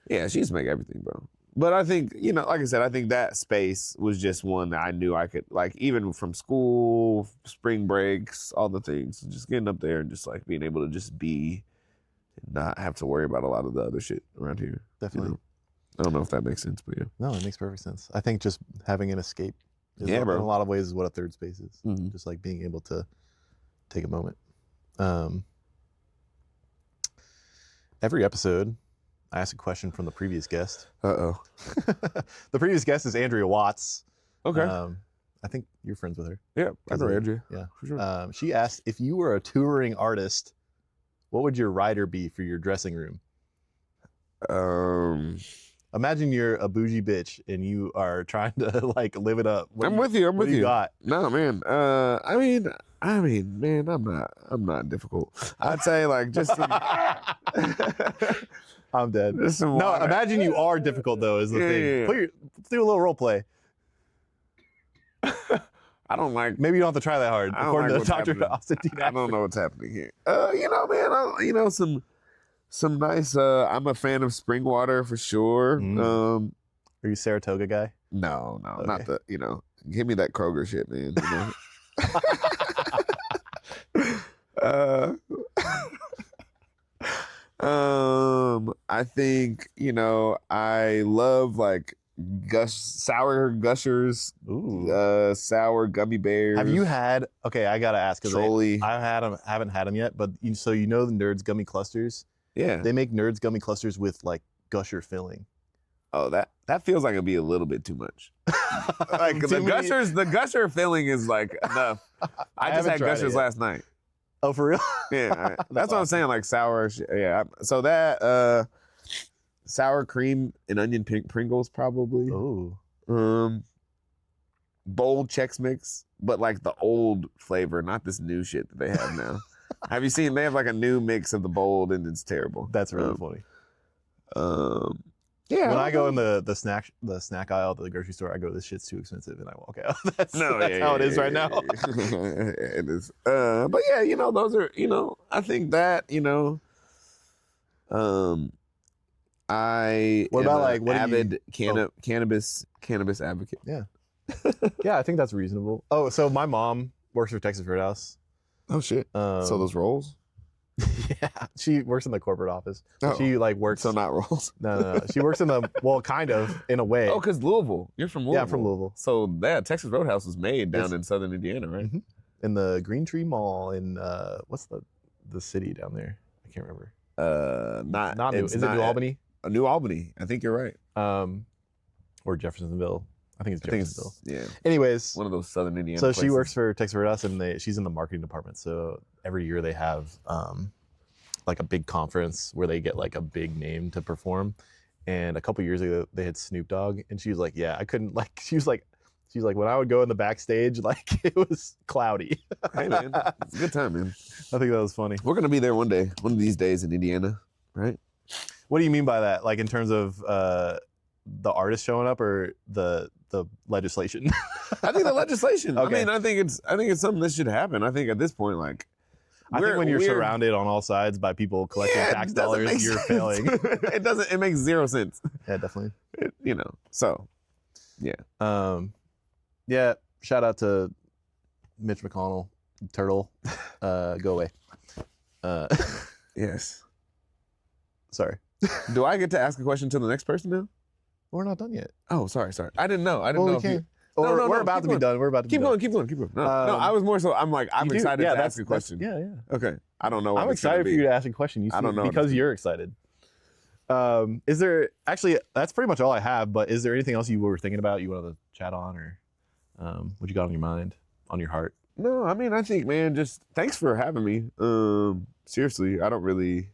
A: Yeah, she used to make everything, bro. But I think like I said, I think that space was just one that I knew I could like, even from school, spring breaks, all the things, just getting up there and just like being able to just be. Not have to worry about a lot of the other shit around here.
C: Definitely.
A: I don't know if that makes sense, but yeah.
C: No, it makes perfect sense. I think just having an escape is
A: bro.
C: in a lot of ways is what a third space is. Just like being able to take a moment. Every episode, I ask a question from the previous guest.
A: Uh-oh.
C: The previous guest is Andrea Watts.
A: Okay.
C: I I think you're friends with her.
A: Yeah, I know Andrea.
C: Yeah.
A: For sure.
C: She asked, if you were a touring artist, what would your rider be for your dressing room? Imagine you're a bougie bitch and you are trying to like live it up.
A: I'm with you. I'm with you.
C: Got?
A: No, man. I mean, man, I'm not difficult. I'd say like just some,
C: I'm dead.
A: just some
C: No,
A: water.
C: imagine you are difficult though. Is the
A: Yeah,
C: thing.
A: yeah.
C: Let's do a little role play.
A: I don't like.
C: Maybe you don't have to try that hard.
A: I don't
C: According
A: like
C: to
A: what's
C: Dr.
A: happening.
C: Austin D.
A: I don't know what's happening here. You know, man. Some nice. I'm a fan of spring water for sure.
C: Mm. Are you a Saratoga guy?
A: No,
C: Okay.
A: not the. You know, give me that Kroger shit, man. You know. I think I love like sour gushers,
C: Ooh.
A: sour gummy bears.
C: Have you had? Okay, I gotta ask because
A: Trolli?
C: I haven't had them yet. But so you know the Nerds gummy clusters.
A: Yeah.
C: They make Nerds gummy clusters with like gusher filling.
A: Oh, that feels like it'd be a little bit too much. Like
C: Too many-
A: the gusher filling is like enough. I just
C: haven't
A: had
C: tried it
A: gushers
C: yet.
A: last night.
C: Oh, for real?
A: Yeah, that's what I'm saying. Like sour. Yeah. So that sour cream and onion Pringles probably.
C: Oh.
A: Bold Chex Mix, but like the old flavor, not this new shit that they have now. Have you seen? They have like a new mix of the bold, and it's terrible.
C: That's really funny.
A: Yeah.
C: When I go in the snack aisle at the grocery store, I go, "This shit's too expensive," and I walk out. That's how it is right now.
A: It is. But yeah, those are, I think that, I
C: What
A: am
C: about,
A: a
C: like, what do you-
A: avid cannabis advocate.
C: Yeah, I think that's reasonable. Oh, so my mom works for Texas Roadhouse.
A: Oh shit. So those rolls?
C: Yeah, she works in the corporate office.
A: Oh.
C: She like works.
A: So not rolls.
C: No. She works in the kind of in a way.
A: Oh, because Louisville. You're from Louisville.
C: Yeah, I'm from Louisville.
A: So that Texas Roadhouse was made down
C: It's-
A: in southern Indiana, right?
C: Mhm. In the Green Tree Mall in what's the city down there? I can't remember.
A: Not
C: New.
A: it's
C: Is it New Albany?
A: New Albany. I think you're right.
C: Or Jeffersonville. I think it's
A: I think
C: Jeffersonville.
A: it's
C: Anyways,
A: one of those southern Indiana
C: so
A: places.
C: she works for Texas Roadhouse and she's in the marketing department. So every year they have like a big conference where they get like a big name to perform. And a couple years ago they had Snoop Dogg, and she was like, "Yeah, I couldn't like." She was like, when I would go in the backstage, like it was cloudy.
A: Hey man, it's a good time, man.
C: I think that was funny.
A: We're gonna be there one of these days in Indiana, right?
C: What do you mean by that? Like in terms of the artist showing up or the legislation?
A: I think the legislation.
C: Okay.
A: I mean, I think it's something that should happen. I think at this point, like,
C: I think when you're
A: we're-
C: surrounded on all sides by people collecting
A: Yeah, it
C: tax
A: doesn't
C: dollars,
A: make
C: you're
A: sense.
C: failing.
A: It makes zero sense.
C: Yeah, definitely.
A: So, yeah.
C: Yeah, shout out to Mitch McConnell, Turtle. Go away.
A: Yes.
C: Sorry.
A: Do I get to ask a question to the next person now?
C: We're not done yet.
A: Oh, sorry. I didn't know. I didn't
C: Well,
A: know
C: we
A: if you...
C: can. Or
A: No,
C: we're about
A: keep
C: to be
A: going.
C: done. We're about to
A: Keep
C: be
A: going,
C: done.
A: keep going. No, I was more so, I'm
C: You do-
A: excited
C: yeah,
A: to
C: that's-
A: ask a question.
C: Yeah.
A: Okay. I don't know what
C: I'm
A: it's gonna
C: excited for
A: be.
C: you to ask a question. You
A: I don't
C: see-
A: know what
C: because
A: it's
C: you're excited. Is there actually? That's pretty much all I have. But is there anything else you were thinking about? You wanted to chat on, or what you got on your mind, on your heart?
A: No, I mean, I think, man, just thanks for having me. Seriously, I don't really.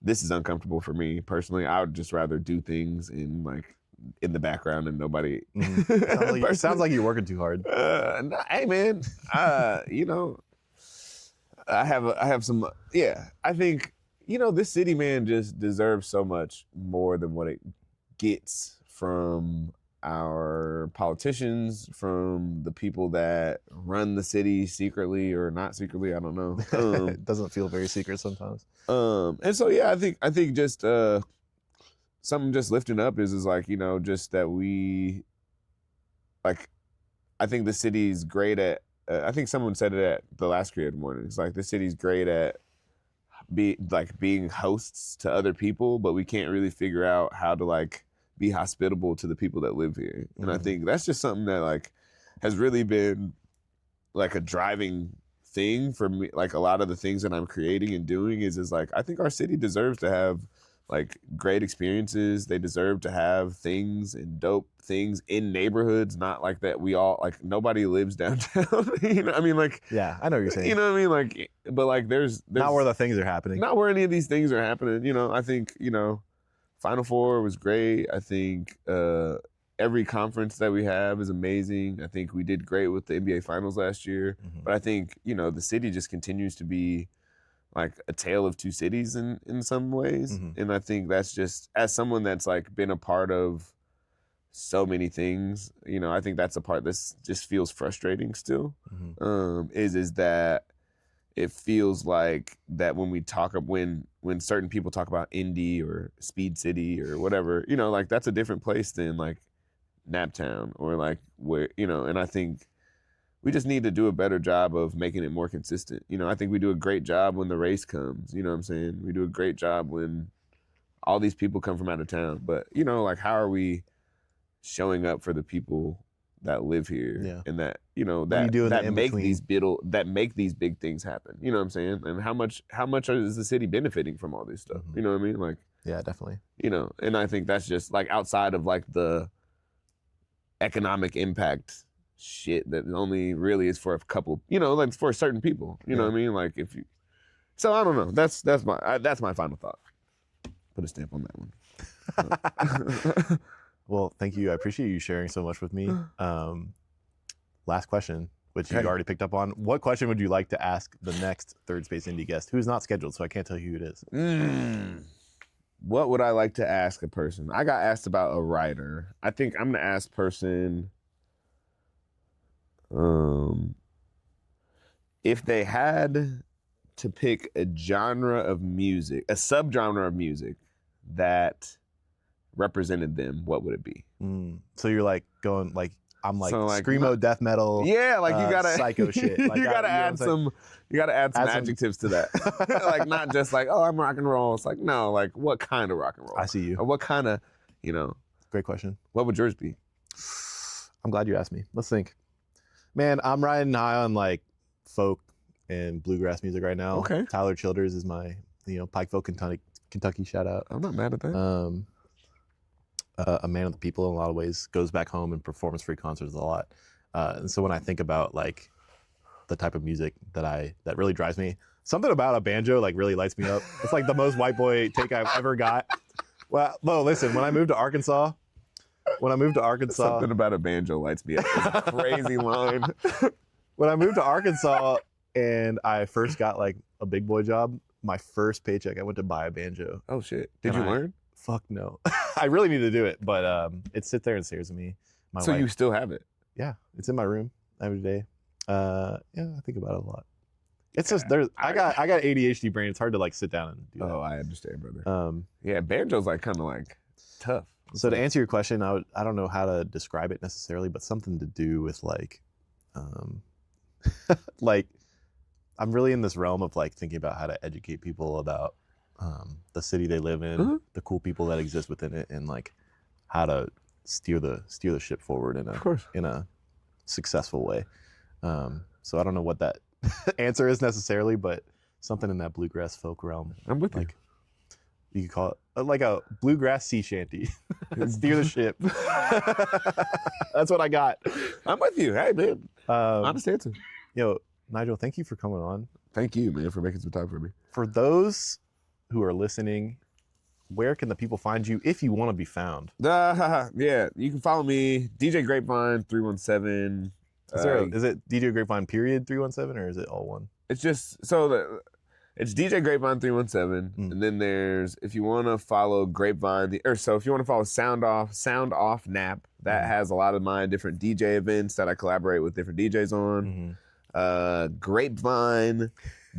A: This is uncomfortable for me personally. I would just rather do things in the background and nobody.
C: Sounds like you're working too hard.
A: Hey, man, I have some. Yeah, I think this city, man, just deserves so much more than what it gets from our politicians, from the people that run the city secretly or not secretly. I don't know.
C: It doesn't feel very secret sometimes.
A: And so yeah, I think just something just lifting up is like just that we like. I think the city's great at. I think someone said it at the last Creative Morning. It's like the city's great at being hosts to other people, but we can't really figure out how to be hospitable to the people that live here. And I think that's just something that has really been a driving thing for me. Like a lot of the things that I'm creating and doing is I think our city deserves to have like great experiences. They deserve to have things and dope things in neighborhoods, not like that. We all like nobody lives downtown. You know, I mean, like
C: Yeah, I know what you're saying.
A: you know what I mean, like, but like there's
C: Not where the things are happening.
A: not where any of these things are happening. You know, I think Final Four was great. I think every conference that we have is amazing. I think we did great with the NBA Finals last year.
C: Mhm.
A: But I think, the city just continues to be like a tale of two cities in some ways.
C: Mhm.
A: And I think that's just, as someone that's like been a part of so many things, I think that's a part that just feels frustrating still.
C: Mhm.
A: Is that it feels like that when we talk when certain people talk about Indy or Speed City or whatever, like that's a different place than like Naptown or like where, and I think we just need to do a better job of making it more consistent. I think we do a great job when the race comes, you know what I'm saying? We do a great job when all these people come from out of town, but like how are we showing up for the people that live here
C: Yeah.
A: and that
C: What are you doing
A: that
C: in
A: make
C: between?
A: make these big things happen. You know what I'm saying? And how much is the city benefiting from all this stuff?
C: Mhm.
A: You know what I mean? Like,
C: Yeah, definitely.
A: and I think that's just like outside of like the economic impact shit that only really is for a couple, like for certain people. You know what I mean? Like if you, so I don't know. That's my final thought. Put a stamp on that one.
C: Well, thank you. I appreciate you sharing so much with me. Last question, which you
A: Okay.
C: already picked up on. What question would you like to ask the next Third Space Indy guest, who's not scheduled, so I can't tell you who it is?
A: What would I like to ask a person? I got asked about a writer. I think I'm gonna ask person if they had to pick a genre of music, a subgenre of music that represented them, what would it be?
C: So you're like going like I'm like
A: So, like,
C: screamo death metal.
A: Yeah, like you gotta
C: psycho shit. Like,
A: you gotta
C: know what I'm
A: add
C: saying?
A: some
C: Add some-
A: adjectives to that. Like not just like, oh, I'm rock and roll. It's like, no, like what kind of rock and roll?
C: I see you.
A: Or what kind of,
C: Great question.
A: what would yours be?
C: I'm glad you asked me. Let's think. Man, I'm riding high on like folk and bluegrass music right now.
A: Okay.
C: Tyler Childers is my, Pikeville, Kentucky shout out.
A: I'm not mad at that.
C: A man of the people in a lot of ways, goes back home and performs free concerts a lot. And so when I think about like the type of music that really drives me, something about a banjo like really lights me up. It's like the most white boy take I've ever got. Well, no, listen, when I moved to Arkansas,
A: Something about a banjo lights me up. It's a crazy line.
C: when I moved to Arkansas and I first got like a big boy job, my first paycheck, I went to buy a banjo.
A: Oh shit! Did
C: And
A: you learn?
C: Fuck no. I really need to do it, but it sits there and stares at me. My
A: So
C: wife,
A: you still have it?
C: yeah, it's in my room every day. Yeah, I think about it a lot. It's just there's I got ADHD brain. It's hard to like sit down and do
A: Oh, I understand, brother.
C: that.
A: Yeah, banjo's like kind of like tough.
C: So to answer your question, I don't know how to describe it necessarily, but something to do with like, like I'm really in this realm of like thinking about how to educate people about the city they live in,
A: Mhm.
C: the cool people that exist within it, and like how to steer the ship forward
A: Of course.
C: in a successful way. So I don't know what that answer is necessarily, but something in that bluegrass folk realm.
A: I'm with
C: Like you could call it like a bluegrass sea shanty. Steer the ship. That's what I got.
A: you. I'm with you. Hey, man. Honest answer.
C: Nigel, thank you for coming on.
A: Thank you, man, for making some time for me.
C: For those who are listening, where can the people find you if you want to be found?
A: Yeah, you can follow me, DJ Grapevine 317.
C: Is it DJ Grapevine period 317 or is it all one?
A: It's just it's DJ Grapevine 317, and then there's if you want to follow Grapevine, if you want to follow Sound Off Nap, that has a lot of my different DJ events that I collaborate with different DJs on. Grapevine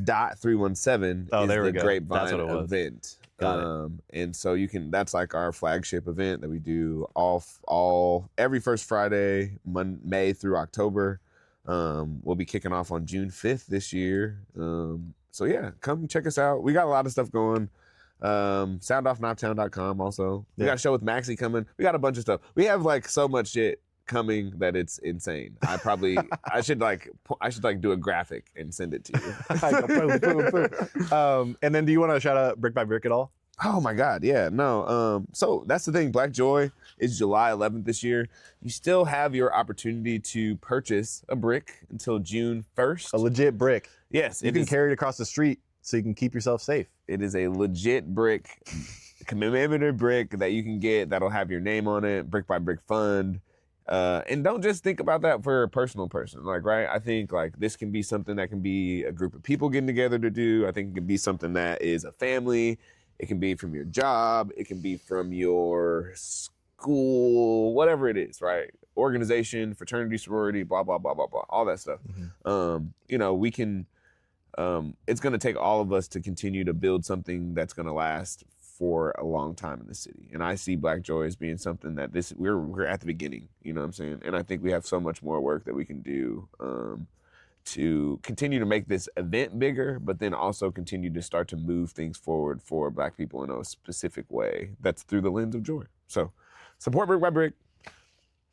A: dot 317
C: Oh,
A: is
C: there we
A: the
C: go.
A: Grapevine
C: That's what it was.
A: event.
C: Got it.
A: And so that's like our flagship event that we do all every first Friday, May through October. We'll be kicking off on June 5th this year. So yeah, come check us out. We got a lot of stuff going. Soundoffnoptown.com also. We got a show with Maxie coming. We got a bunch of stuff. We have like so much shit coming that it's insane. I should do a graphic and send it to you.
C: And then do you want to shout out Brick by Brick at all?
A: Oh my God, yeah, no. So that's the thing. Black Joy is July 11th this year. You still have your opportunity to purchase a brick until June 1st.
C: A legit brick.
A: Yes,
C: You can carry it across the street so you can keep yourself safe.
A: It is a legit brick, commemorative brick that you can get that'll have your name on it, brick by brick fund. And don't just think about that for a personal person, like, right? I think like this can be something that can be a group of people getting together to do. I think it can be something that is a family. It can be from your job. It can be from your school, whatever it is, right? Organization, fraternity, sorority, blah, blah, blah, blah, blah, all that stuff. You know, we can, it's going to take all of us to continue to build something that's going to last for a long time in the city. And I see Black Joy as being something that we're at the beginning, you know what I'm saying? And I think we have so much more work that we can do to continue to make this event bigger, but then also continue to start to move things forward for Black people in a specific way that's through the lens of joy. So support Brick by Brick.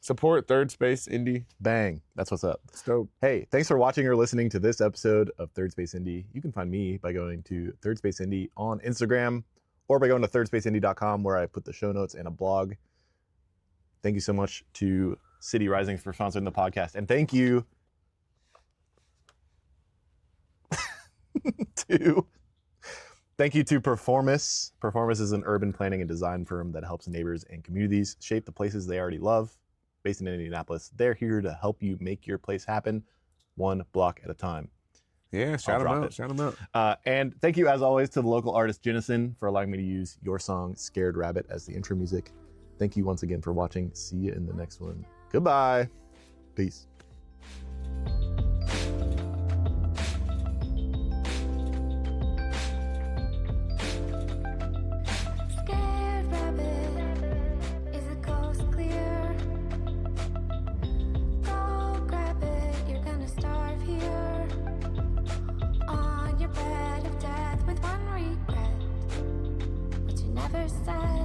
A: Support Third Space Indy.
C: Bang. That's what's up.
A: It's dope.
C: Hey, thanks for watching or listening to this episode of Third Space Indy. You can find me by going to Third Space Indy on Instagram or by going to thirdspaceindy.com where I put the show notes and a blog. Thank you so much to City Rising for sponsoring the podcast. And thank you to Proformus. Proformus is an urban planning and design firm that helps neighbors and communities shape the places they already love. Based in Indianapolis, they're here to help you make your place happen one block at a time.
A: Yeah, shout them out.
C: And thank you, as always, to the local artist Jennasen for allowing me to use your song Scared Rabbit as the intro music. Thank you once again for watching. See you in the next one. Goodbye. Peace.
B: Scared rabbit, is the coast clear? Go grab it, you're gonna starve here. On your bed of death with one regret, what you never said.